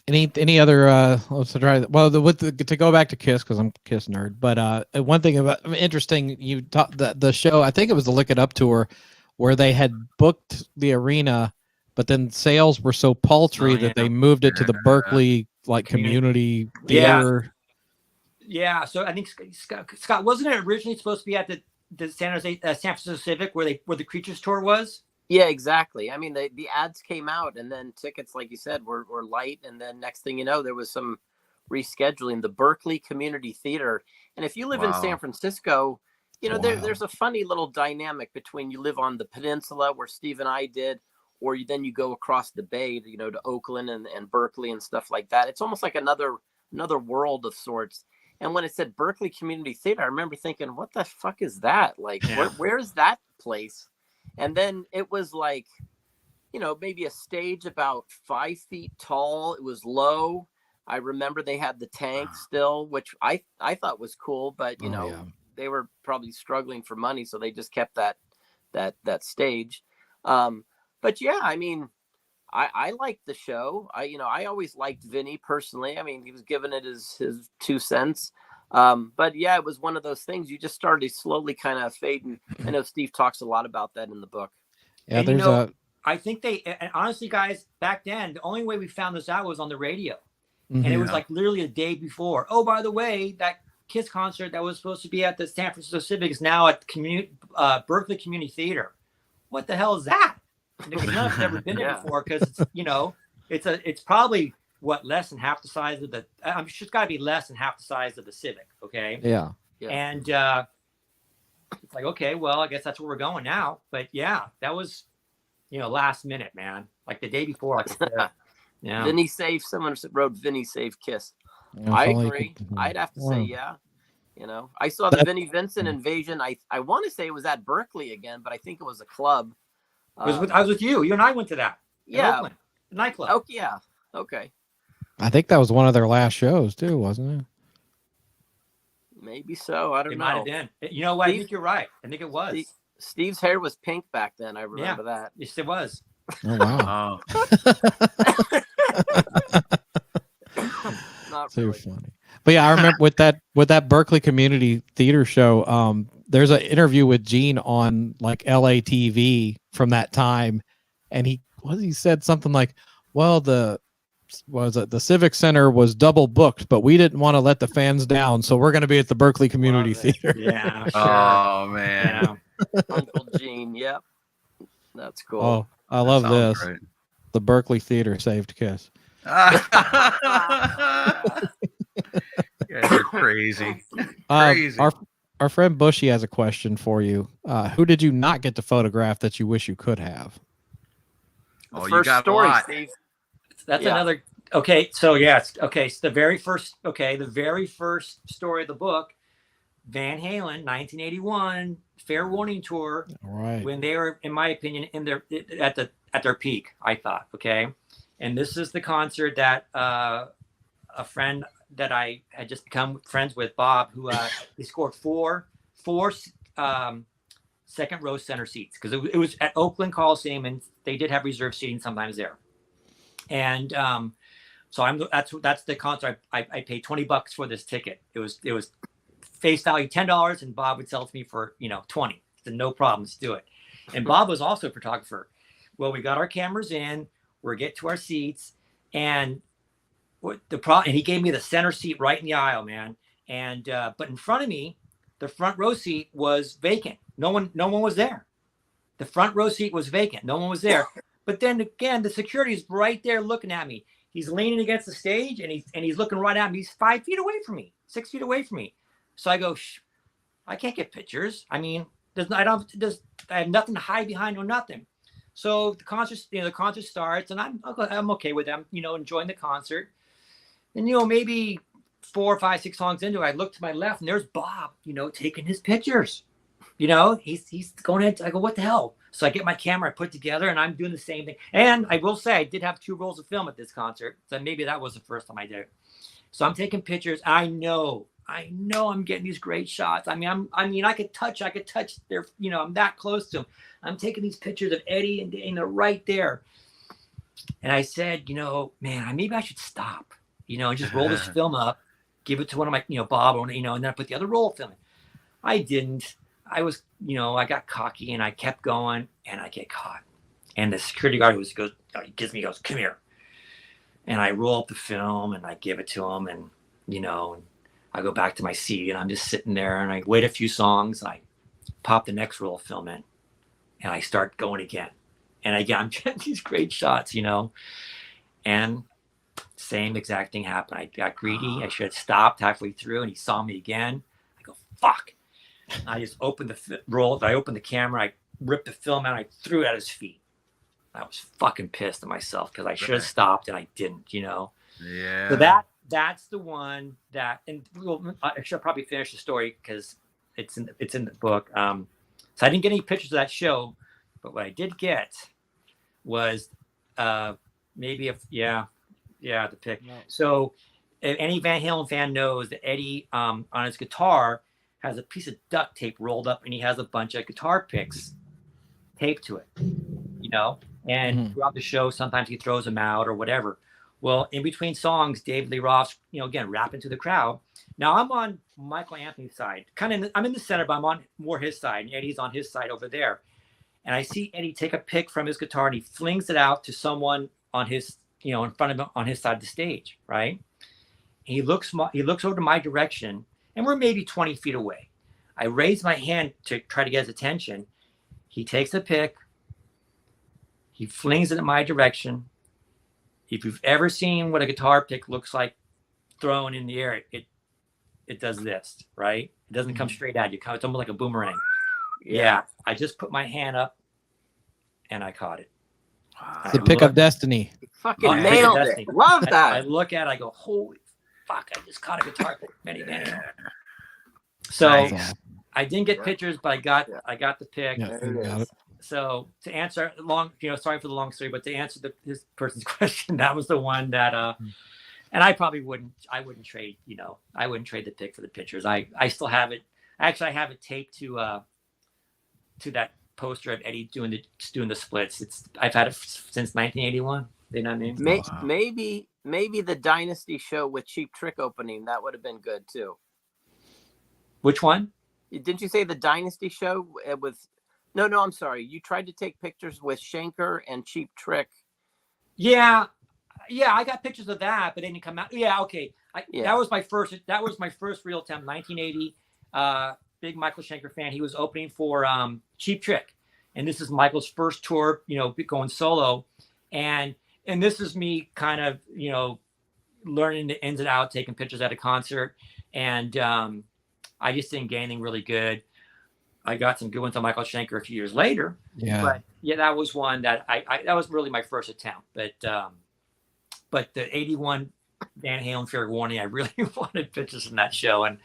any other let's try to go back to Kiss, because I'm a Kiss nerd. But one thing about interesting, you taught the show, I think it was the Lick It Up tour, where they had booked the arena, but then sales were so paltry that they moved it to the Berkeley community theater. Yeah, so I think Scott, wasn't it originally supposed to be at the San Francisco Civic where the Creatures tour was? Yeah, exactly. I mean, the ads came out, and then tickets, like you said, were light, and then next thing you know, there was some rescheduling. The Berkeley Community Theater, and if you live in San Francisco, there's a funny little dynamic between you live on the peninsula where Steve and I did, or then you go across the bay, to Oakland and Berkeley and stuff like that. It's almost like another world of sorts. And when it said Berkeley Community Theater, I remember thinking, what the fuck is that? Like, where's that place? And then it was like, maybe a stage about 5 feet tall. It was low. I remember they had the tank still, which I thought was cool, but they were probably struggling for money, so they just kept that stage. But yeah, I mean, I liked the show. I always liked Vinny personally. I mean, he was giving it his 2 cents. But yeah, it was one of those things you just started slowly kind of fading. I know Steve talks a lot about that in the book. Yeah, I think and honestly, guys, back then, the only way we found this out was on the radio. Mm-hmm. And it was like literally a day before. Oh, by the way, that Kiss concert that was supposed to be at the San Francisco Civic is now at Berkeley Community Theater. What the hell is that? Because none of us have ever been there before, because it's probably less than half the size of I'm sure it's got to be less than half the size of the Civic. Okay. Yeah. And it's like, okay, well, I guess that's where we're going now. But yeah, that was last minute, man. Like the day before. Yeah. Vinny Save. Someone wrote Vinny Save Kiss. I agree. I'd have to say yeah. I saw the Vinnie Vincent Invasion. I want to say it was at Berkeley again, but I think it was a club. I was with you. You and I went to that. Yeah. Oakland, nightclub. Oh yeah. Okay. I think that was one of their last shows too, wasn't it? Maybe so. I don't know. It might have been. You know what? I think you're right. I think it was. Steve's hair was pink back then. I remember that. Yes, it was. Oh wow. Not so really. Funny. But yeah, I remember with that Berkeley Community Theater show, there's an interview with Gene on like LA TV from that time, and he said something like, well, the Civic Center was double booked, but we didn't want to let the fans down, so we're going to be at the Berkeley Community Theater. Yeah, sure. Oh man. Uncle Gene. Yep. That's cool. Oh, I love this. Great. The Berkeley Theater saved Kiss. Yeah, you're crazy. Crazy. Our friend Bushy has a question for you. Who did you not get to photograph that you wish you could have? Oh, first you got story, a lot. Steve. That's another. Okay, so it's the very first. Okay, the very first story of the book, Van Halen, 1981 Fair Warning tour. All right. When they were, in my opinion, at their peak, I thought. Okay, and this is the concert that a friend that I had just become friends with, Bob, who he scored four second row center seats, because it was at Oakland Coliseum, and they did have reserved seating sometimes there. And so that's the concert. I paid $20 for this ticket. It was face value $10, and Bob would sell it to me for 20. So no problem, let's do it. And Bob was also a photographer. Well, we got our cameras in, we get to our seats, and and he gave me the center seat right in the aisle, man. And but in front of me, the front row seat was vacant. No one was there. The front row seat was vacant. No one was there. But then again, the security is right there looking at me. He's leaning against the stage, and he's looking right at me. He's 5 feet away from me, 6 feet away from me. So I go, I can't get pictures. I mean, I have nothing to hide behind or nothing. So the concert starts, and I'm okay with them, enjoying the concert. And maybe 4, 5, 6 songs into it, I look to my left, and there's Bob, taking his pictures. He's going ahead. I go, what the hell? So I get my camera, I put together, and I'm doing the same thing. And I will say, I did have 2 rolls of film at this concert, so maybe that was the first time I did it. So I'm taking pictures. I know I'm getting these great shots. I could touch their, I'm that close to them. I'm taking these pictures of Eddie and they're right there. And I said, man, maybe I should stop, and just roll this film up, give it to one of my, Bob, and then I put the other roll of film in. I didn't. I was, I got cocky and I kept going and I get caught. And the security guard goes, come here. And I roll up the film and I give it to him, and, and I go back to my seat, and I'm just sitting there, and I wait a few songs, and I pop the next roll of film in, and I start going again. And again, I'm getting these great shots, and same exact thing happened. I got greedy. I should have stopped halfway through, and he saw me again. I go, fuck. I just opened the roll. I opened the camera. I ripped the film out. I threw it at his feet. I was fucking pissed at myself because I should have stopped and I didn't, Yeah. So that's the one that, and I should probably finish the story because it's in the book. So I didn't get any pictures of that show, but what I did get was the pick. No. So if any Van Halen fan knows that Eddie on his guitar has a piece of duct tape rolled up, and he has a bunch of guitar picks taped to it, and throughout the show, sometimes he throws them out or whatever. Well, in between songs, David Lee Roth, again, rapping to the crowd. Now I'm on Michael Anthony's side, I'm in the center, but I'm on more his side, and Eddie's on his side over there. And I see Eddie take a pick from his guitar and he flings it out to someone on his, in front of him on his side of the stage, right? And he looks over to my direction, and we're maybe 20 feet away. I raise my hand to try to get his attention. He takes a pick. He flings it in my direction. If you've ever seen what a guitar pick looks like thrown in the air, it does this, right? It doesn't come straight at you. It's almost like a boomerang. Yeah. I just put my hand up and I caught it. Wow. The pick of destiny. You fucking nailed it. Love that. I look at it, I go, holy fuck, I just caught a guitar pick. Many. So nice. I didn't get pictures, but I got the pick. Yeah, So to answer sorry for the long story, but to answer this person's question, that was the one that, and I probably wouldn't trade, I wouldn't trade the pick for the pictures. I still have it. Actually, I have it taped to that poster of Eddie doing the splits. I've had it since 1981. They not named. Maybe the Dynasty show with Cheap Trick opening, that would have been good too. Which one? Didn't you say the Dynasty show with? No, I'm sorry. You tried to take pictures with Schenker and Cheap Trick. Yeah, I got pictures of that, but they didn't come out. Yeah, okay. That was my first real attempt. 1980. Big Michael Schenker fan. He was opening for Cheap Trick, and this is Michael's first tour. Going solo, and this is me kind of learning the ins and outs, taking pictures at a concert, and I just didn't get anything really good. I got some good ones on Michael Schenker a few years later. Yeah. But that was one that that was really my first attempt. But the 81 Van Halen Fair Warning, I really wanted pictures from that show. And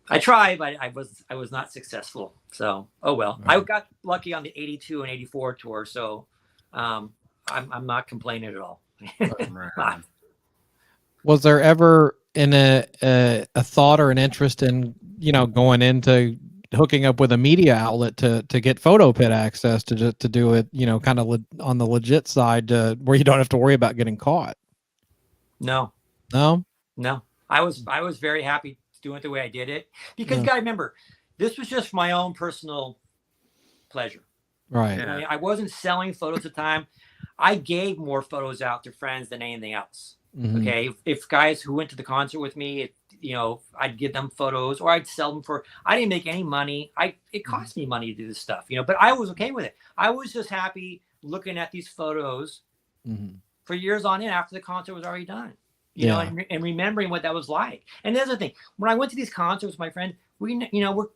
I tried, but I was not successful. So, oh well. Right. I got lucky on the 82 and 84 tour. So I'm not complaining at all. Was there ever a thought or an interest in, going into hooking up with a media outlet to get photo pit access to do it, kind of on the legit side, where you don't have to worry about getting caught? No. I was very happy doing it the way I did it, because you got to remember, this was just my own personal pleasure. Right. I wasn't selling photos at the time. I gave more photos out to friends than anything else. Mm-hmm. Okay. If guys who went to the concert with me, I'd give them photos, or I'd sell them I didn't make any money. It cost me money to do this stuff, but I was okay with it. I was just happy looking at these photos for years on end after the concert was already done, you know, and remembering what that was like. And the other thing, when I went to these concerts with my friend, we're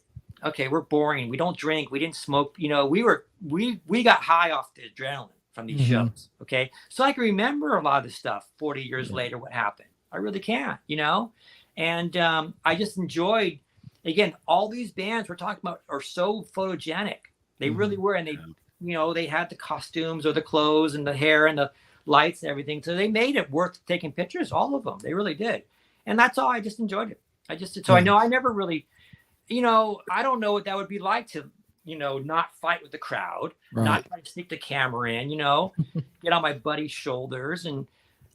okay, we're boring. We don't drink. We didn't smoke. You know, we got high off the adrenaline from these shows. Okay. So I can remember a lot of the stuff 40 years later, what happened. I really can, you know? And I just enjoyed, again, all these bands we're talking about are so photogenic. They really were. And they, you know, they had the costumes or the clothes and the hair and the lights and everything. So they made it worth taking pictures, all of them. They really did. And that's all. I just enjoyed it. So I know I never really, you know, I don't know what that would be like to, you know, not fight with the crowd, not try to sneak the camera in, you know, get on my buddy's shoulders. And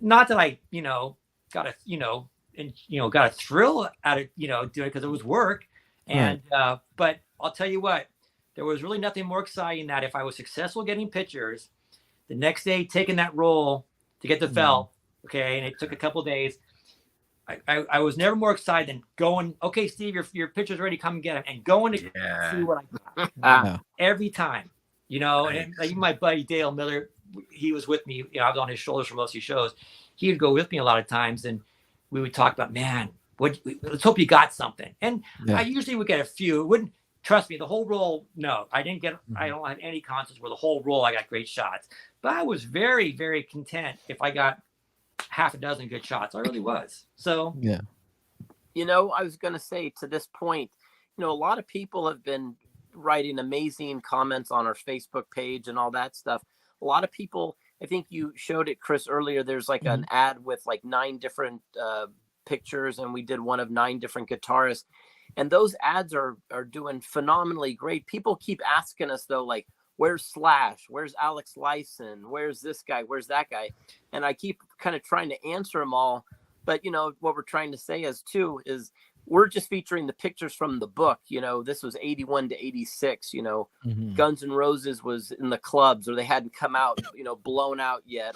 not that I, you know, got a thrill out of, you know, doing it because it was work. And, but I'll tell you what, there was really nothing more exciting that if I was successful getting pictures, the next day taking that roll to get the felt, okay, and it took a couple of days. I was never more excited than going, okay, Steve, your picture's ready, come and get them, and going to see what I got. Every time, you know, and even my buddy Dale Miller, he was with me, you know, I was on his shoulders for most of these shows. He would go with me a lot of times, and we would talk about, man, let's hope you got something. And I usually would get a few. It wouldn't, trust me, the whole roll, no, I didn't get, I don't have any concerts where the whole roll I got great shots. But I was very, very content if I got half a dozen good shots. I really was. So you know, I was going to say to this point, you know, a lot of people have been writing amazing comments on our Facebook page and all that stuff. A lot of people, I think you showed it, Chris, earlier. There's like an ad with like 9 different pictures, and we did one of 9 different guitarists, and those ads are doing phenomenally great. People keep asking us though, like, where's Slash? Where's Alex Lyson? Where's this guy? Where's that guy? And I keep kind of trying to answer them all. But, you know, what we're trying to say is we're just featuring the pictures from the book. You know, this was 81 to 86, you know, Guns N' Roses was in the clubs, or they hadn't come out, you know, blown out yet.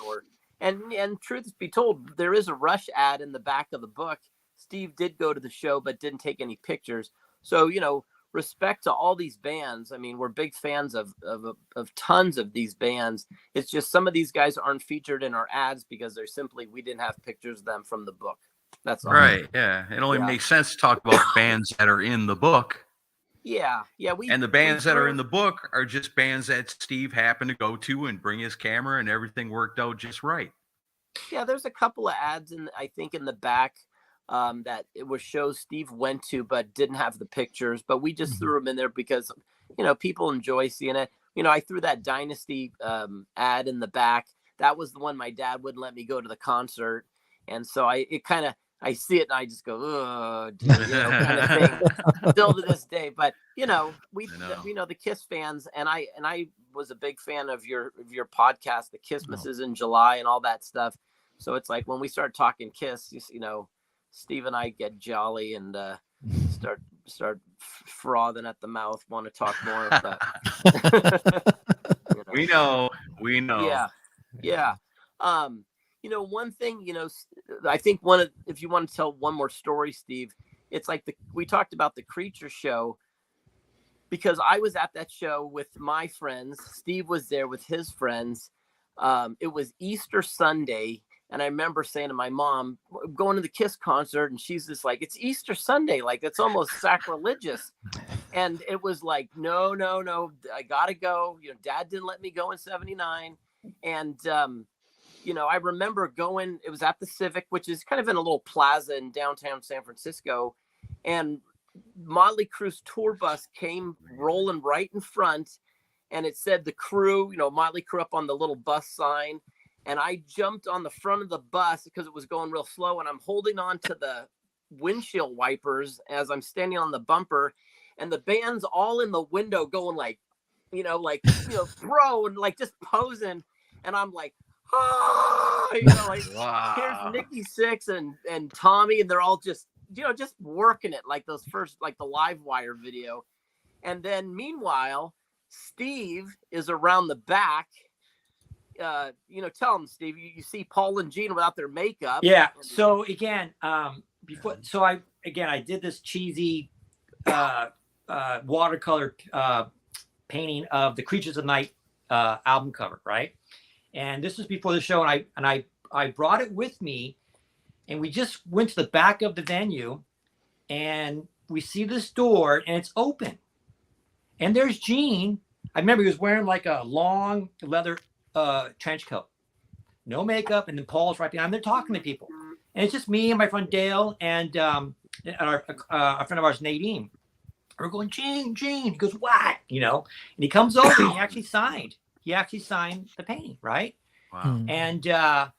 And truth be told, there is a Rush ad in the back of the book. Steve did go to the show, but didn't take any pictures. So, you know, respect to all these bands. I mean, we're big fans of tons of these bands. It's just some of these guys aren't featured in our ads because we didn't have pictures of them from the book. That's all. Right. Yeah. It only makes sense to talk about bands that are in the book. Yeah. And the bands that are in the book are just bands that Steve happened to go to and bring his camera, and everything worked out just right. Yeah. There's a couple of ads I think in the back that it was shows Steve went to, but didn't have the pictures, but we just threw them in there because, you know, people enjoy seeing it. You know, I threw that Dynasty ad in the back. That was the one my dad wouldn't let me go to the concert. And so I see it and I just go, oh, dude, you know, kind of thing still to this day. But, you know, we know the Kiss fans, and I was a big fan of your podcast, the Kissmasses in July and all that stuff. So it's like when we start talking Kiss, you know, Steve and I get jolly and start frothing at the mouth, want to talk more. But you know. We know. Yeah. You know, one thing, you know, I think if you want to tell one more story, Steve, it's like we talked about the Creature show, because I was at that show with my friends. Steve was there with his friends. It was Easter Sunday. And I remember saying to my mom, going to the Kiss concert, and she's just like, it's Easter Sunday. Like, it's almost sacrilegious. And it was like, no, I got to go. You know, Dad didn't let me go in 79. And, you know, I remember going, it was at the Civic, which is kind of in a little plaza in downtown San Francisco. And Motley Crue's tour bus came rolling right in front. And it said the Crew, you know, Motley Crue up on the little bus sign. And I jumped on the front of the bus because it was going real slow. And I'm holding on to the windshield wipers as I'm standing on the bumper. And the band's all in the window going like, bro, and like just posing. And I'm like, wow. Here's Nikki Sixx and Tommy. And they're all just, just working it like those first, like the Live Wire video. And then meanwhile, Steve is around the back. Tell them, Steve, you see Paul and Gene without their makeup. Yeah. So again, I did this cheesy watercolor painting of the Creatures of Night album cover, right? And this was before the show, and I brought it with me, and we just went to the back of the venue, and we see this door, and it's open. And there's Gene. I remember he was wearing like a long leather trench coat, no makeup, and then Paul's right behind. They're talking to people, and it's just me and my friend Dale and a friend of ours, Nadine. We're going, Gene. He goes, what? You know, and he comes over and he actually signed the painting, right? Wow. And oh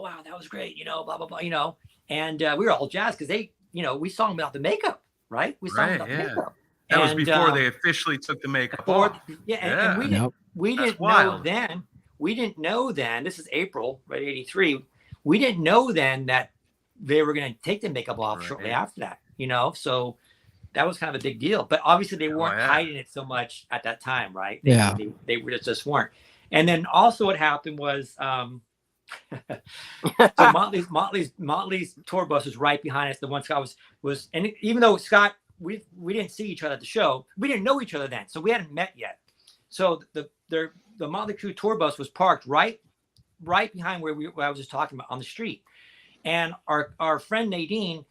wow, that was great, you know, blah blah blah, you know. And we were all jazzed because they, you know, we saw him without the makeup, right? We saw him without the makeup. That was before they officially took the makeup off. And we didn't know then. We didn't know then. This is April, right? 83. We didn't know then that they were going to take the makeup off shortly after that. You know, so that was kind of a big deal. But obviously, they weren't hiding it so much at that time, right? They just weren't. And then also, what happened was, so Motley's tour bus was right behind us. The one Scott was, and even though Scott. We didn't see each other at the show. We didn't know each other then, so we hadn't met yet. So the Motley Crue tour bus was parked right behind where I was just talking about on the street. And our friend Nadine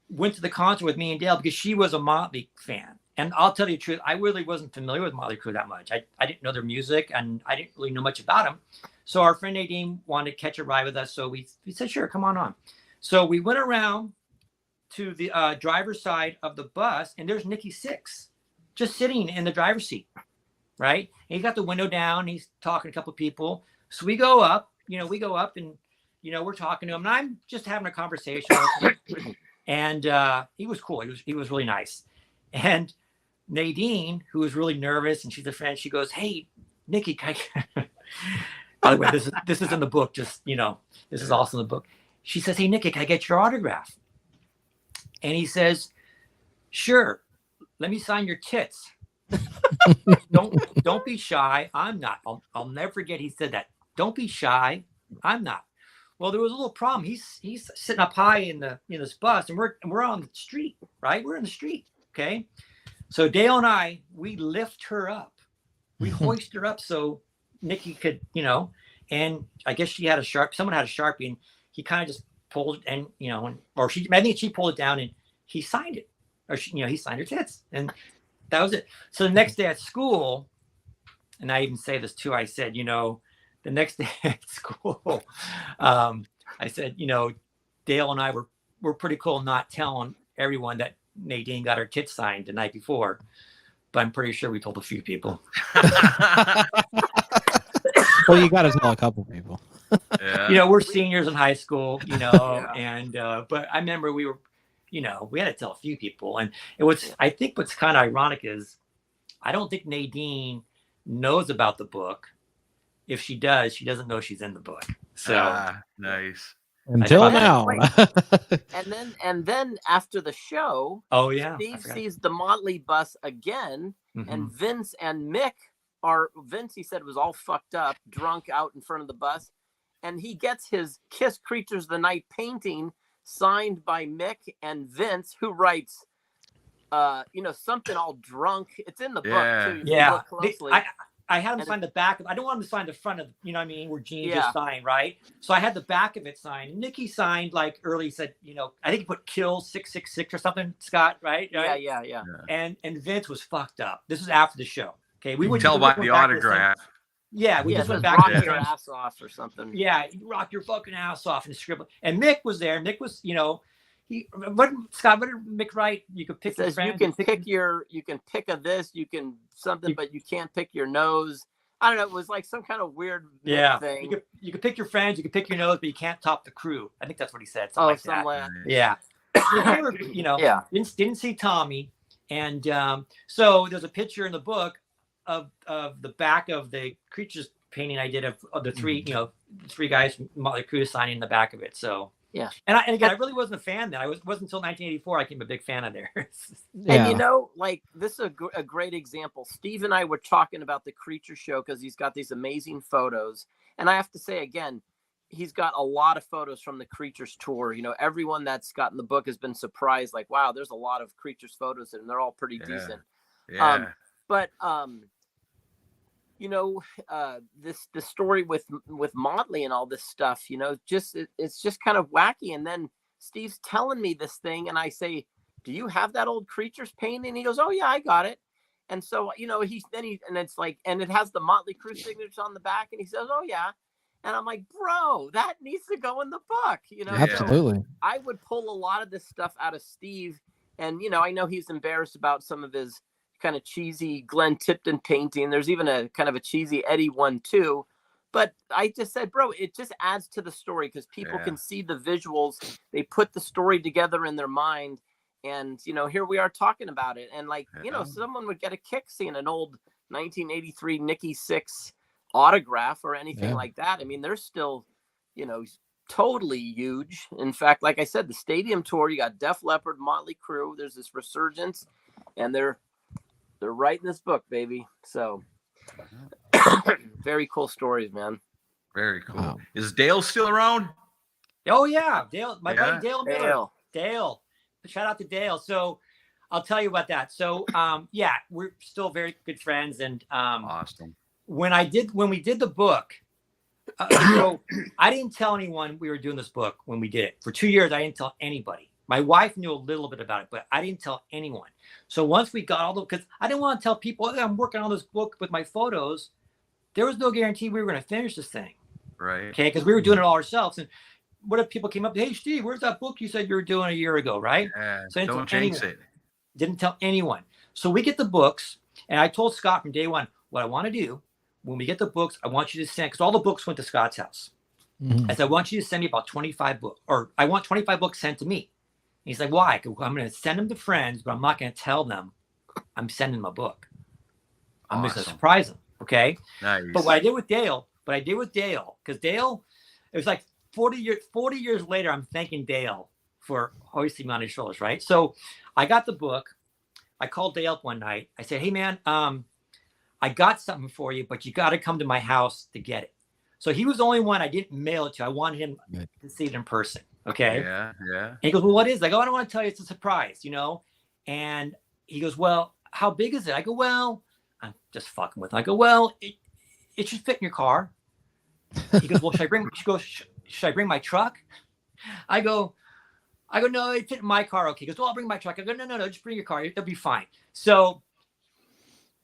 went to the concert with me and Dale because she was a Motley fan. And I'll tell you the truth, I really wasn't familiar with Motley Crue that much. I didn't know their music and I didn't really know much about them. So our friend Nadine wanted to catch a ride with us. So we said, sure, come on. So we went around to the driver's side of the bus, and there's Nikki Sixx just sitting in the driver's seat, right? And he's got the window down. He's talking to a couple of people. So we go up, and, you know, we're talking to him, and I'm just having a conversation with him. And he was cool. He was really nice. And Nadine, who was really nervous, and she's a friend, she goes, hey, Nikki, can I... By the way, this is in the book. Just, you know, this is also in the book. She says, hey, Nikki, can I get your autograph? And he says, sure, let me sign your tits. Don't be shy. I'm not. I'll never forget he said that. Don't be shy. I'm not. Well, there was a little problem. He's sitting up high in this bus, and we're on the street, right? We're in the street. Okay. So Dale and I, we lift her up. We hoist her up so Nikki could, you know, and I guess someone had a Sharpie, and he kind of just pulled it, and, you know, I think she pulled it down and he signed it, or he signed her tits, and that was it. So the next day at school, and I even say this too, I said, you know, the next day at school, I said, you know, Dale and I were pretty cool not telling everyone that Nadine got her tits signed the night before, but I'm pretty sure we told a few people. Well, you got to tell a couple people. Yeah. You know, we're seniors in high school, you know, and but I remember we were, you know, we had to tell a few people. And I think what's kind of ironic is I don't think Nadine knows about the book. If she does, she doesn't know she's in the book. So nice. Until now. and then after the show, Steve sees the Motley bus again, and Vince and Mick Vince, he said, was all fucked up, drunk out in front of the bus, and he gets his Kiss Creatures of the Night painting signed by Mick and Vince, who writes, you know, something all drunk. It's in the book too. Yeah. I had him sign the back of. I don't want him to sign the front of. You know what I mean? Where Gene just signed, right? So I had the back of it signed. Nikki signed like early. He said, you know, I think he put "Kill 666" or something. Scott, right? Yeah. And Vince was fucked up. This was after the show. Okay, we would tell by the autograph. We just went back to rock your ass off or something. Yeah, you rock your fucking ass off and scribble. And Mick was there. Mick was, you know, what did Mick write? You could pick. You can pick of this. You can something, but you can't pick your nose. I don't know. It was like some kind of weird thing. You could pick your friends. You could pick your nose, but you can't top the crew. I think that's what he said. Something like that. Yeah. You know. Yeah. Didn't see Tommy, and so there's a picture in the book of the back of the Creatures painting I did of the three, you know, three guys from Motley Crue signing the back of it. So yeah. And again, I really wasn't a fan then. Wasn't until 1984 I became a big fan of theirs. And you know, like this is a great example. Steve and I were talking about the Creature show because he's got these amazing photos. And I have to say again, he's got a lot of photos from the Creatures tour. You know, everyone that's gotten the book has been surprised, like, wow, there's a lot of Creatures photos and they're all pretty decent. Yeah. But you know, the story with Motley and all this stuff, you know, it's just kind of wacky. And then Steve's telling me this thing, and I say, "Do you have that old Creatures painting?" And he goes, "Oh yeah, I got it." And so, you know, and it's like, and it has the Motley Crue signature on the back, and he says, oh yeah. And I'm like, bro, that needs to go in the book, you know? Absolutely. So I would pull a lot of this stuff out of Steve. And, you know, I know he's embarrassed about some of his kind of cheesy Glenn Tipton painting. There's even a kind of a cheesy Eddie one too. But I just said, bro, it just adds to the story because people can see the visuals. They put the story together in their mind. And, you know, here we are talking about it. And like, you know, someone would get a kick seeing an old 1983 Nikki Sixx autograph or anything like that. I mean, they're still, you know, totally huge. In fact, like I said, the stadium tour, you got Def Leppard, Motley Crue, there's this resurgence, and they're writing this book, baby. So very cool stories, man. Very cool. Wow. Is Dale still around? Oh yeah, Dale, my buddy Dale Miller. Dale. Shout out to Dale. So I'll tell you about that. So yeah, we're still very good friends, and awesome. When we did the book, so I didn't tell anyone we were doing this book when we did it. For 2 years, I didn't tell anybody. My wife knew a little bit about it, but I didn't tell anyone. So once we got because I didn't want to tell people, oh, I'm working on this book with my photos. There was no guarantee we were going to finish this thing. Right. Okay. Because we were doing it all ourselves. And what if people came up, hey, Steve, where's that book you said you were doing a year ago? Right. So don't jinx it. Didn't tell anyone. So we get the books. And I told Scott from day one, what I want to do when we get the books, I want you to send, because all the books went to Scott's house. I said, I want you to send me about 25 books, or I want 25 books sent to me. And he's like, why? I go, I'm going to send them to friends, but I'm not going to tell them I'm sending them a book. I'm just going to surprise them. Okay. Nice. But what I did with Dale, because Dale, it was like 40 years later, I'm thanking Dale for hoisting me on his shoulders. Right. So I got the book. I called Dale up one night. I said, hey man, I got something for you, but you got to come to my house to get it. So he was the only one I didn't mail it to. I wanted him to see it in person. Okay. Yeah. And he goes, well, what is it? I go, I don't want to tell you. It's a surprise, you know? And he goes, well, how big is it? I go, well, I'm just fucking with him. I go, well, it should fit in your car. He goes, well, should I bring my truck? I go, no, it fit in my car. Okay. He goes, well, I'll bring my truck. I go, no, just bring your car. It'll be fine. So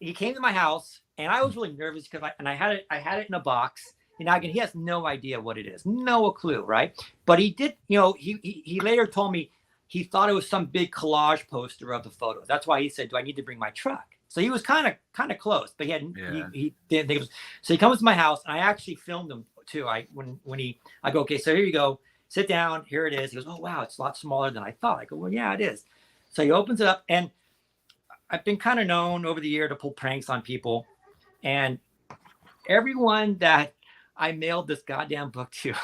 he came to my house, and I was really nervous because I had it in a box. And now again, he has no idea what it is, no clue, right? But he did, you know, he later told me he thought it was some big collage poster of the photos. That's why he said, do I need to bring my truck? So he was kind of close, but he didn't think it was. So he comes to my house, and I actually filmed him too. I go, okay, so here you go, sit down, here it is. He goes, oh wow, it's a lot smaller than I thought. I go, well, yeah, it is. So he opens it up, and I've been kind of known over the year to pull pranks on people, and everyone that I mailed this goddamn book to,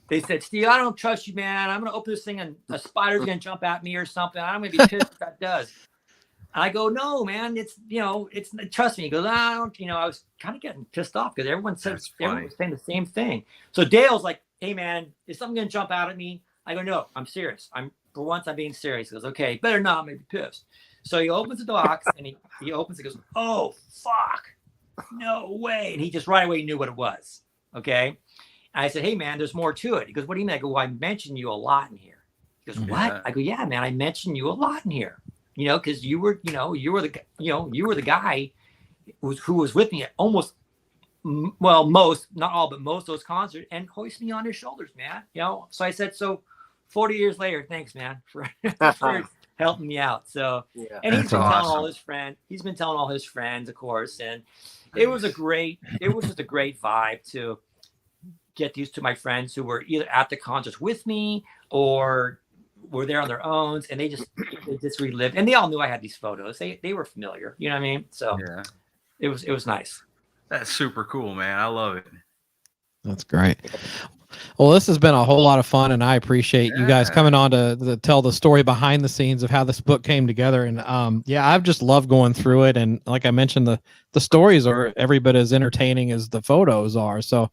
they said, Steve, I don't trust you, man. I'm going to open this thing and a spider's going to jump at me or something. I'm going to be pissed if that does. And I go, no, man, trust me. He goes, I don't, I was kind of getting pissed off because everyone was saying the same thing. So Dale's like, hey man, is something going to jump out at me? I go, no, I'm serious. For once I'm being serious. He goes, okay, better not, I'm going to be pissed. So he opens the box and he opens it, goes, oh, fuck, no way. And he just right away knew what it was. Okay. And I said, hey man, there's more to it. He goes, what do you mean? I go, well, I mentioned you a lot in here. He goes, what? I go, yeah, man, I mentioned you a lot in here, cause you were the guy who was with me at almost, well, most, not all, but most of those concerts and hoist me on his shoulders, man. So I said, so 40 years later, thanks man for helping me out. So, and he's been telling all his friends, of course. And it was just a great vibe to get these to my friends who were either at the concerts with me or were there on their own, and they just relived, and they all knew I had these photos. They were familiar, you know what I mean? So it was nice. That's super cool, man. I love it. That's great. Well, this has been a whole lot of fun, and I appreciate you guys coming on to tell the story behind the scenes of how this book came together. And I've just loved going through it. And like I mentioned, the stories are every bit as entertaining as the photos are. So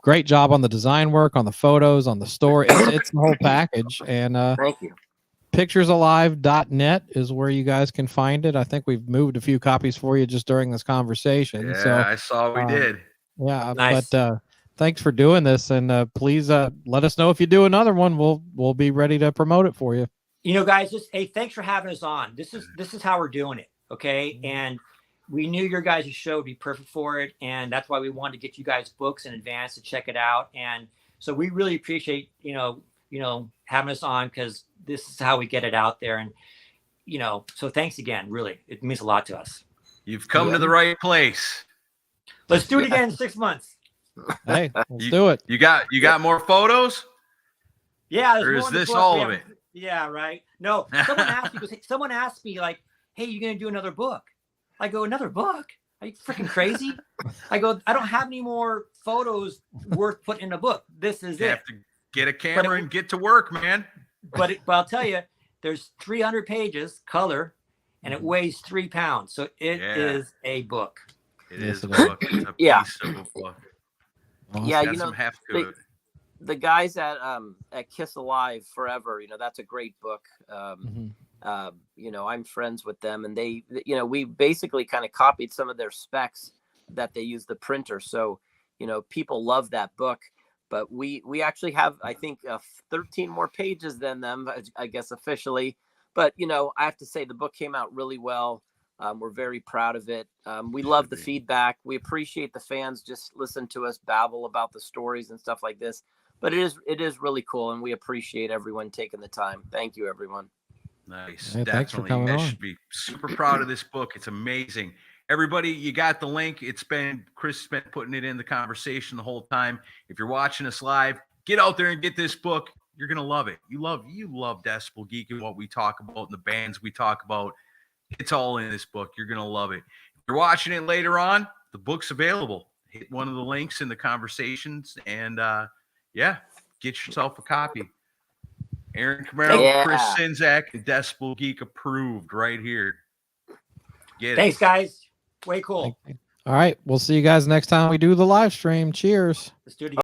great job on the design work, on the photos, on the story. It's the whole package. And thank you. Picturesalive.net is where you guys can find it. I think we've moved a few copies for you just during this conversation. Yeah, so I saw we did. Yeah, nice. But thanks for doing this, and please let us know if you do another one. We'll be ready to promote it for you. Guys, just hey, thanks for having us on. This is how we're doing it. Okay. And we knew your guys' show would be perfect for it. And that's why we wanted to get you guys books in advance to check it out. And so we really appreciate, having us on, because this is how we get it out there. And, so thanks again. Really, it means a lot to us. You've come to the right place. Let's do it again in 6 months. Hey, let's do it. You got more photos? Yeah. Or is this all of it? Yeah, right. No, someone asked me like, hey, you going to do another book? I go, another book? Are you freaking crazy? I go, I don't have any more photos worth putting in a book. This is You it. have to get a camera and get to work, man. But I'll tell you, there's 300 pages, color, and it weighs 3 pounds. So it is a book. It is a book. It's a piece of a book. Awesome. Yeah, Got some heft to it. the guys at Kiss Alive Forever, that's a great book. I'm friends with them, and they, we basically kind of copied some of their specs that they use the printer. So, people love that book, but we actually have, I think, 13 more pages than them, I guess, officially. But, I have to say the book came out really well. We're very proud of it. We love the feedback. We appreciate the fans just listen to us babble about the stories and stuff like this. But it is really cool, and we appreciate everyone taking the time. Thank you, everyone. Nice. Hey, thanks for Definitely. coming You guys on. should be super proud of this book. It's amazing. Everybody, you got the link. Chris has been putting it in the conversation the whole time. If you're watching us live, get out there and get this book. You're going to love it. You love Decibel Geek and what we talk about and the bands we talk about. It's all in this book. You're going to love it. If you're watching it later on, the book's available. Hit one of the links in the conversations and, get yourself a copy. Aaron Camaro, Chris Sinzak, and Decibel Geek approved right here. Thanks, guys. Way cool. All right. We'll see you guys next time we do the live stream. Cheers. Let's do it again.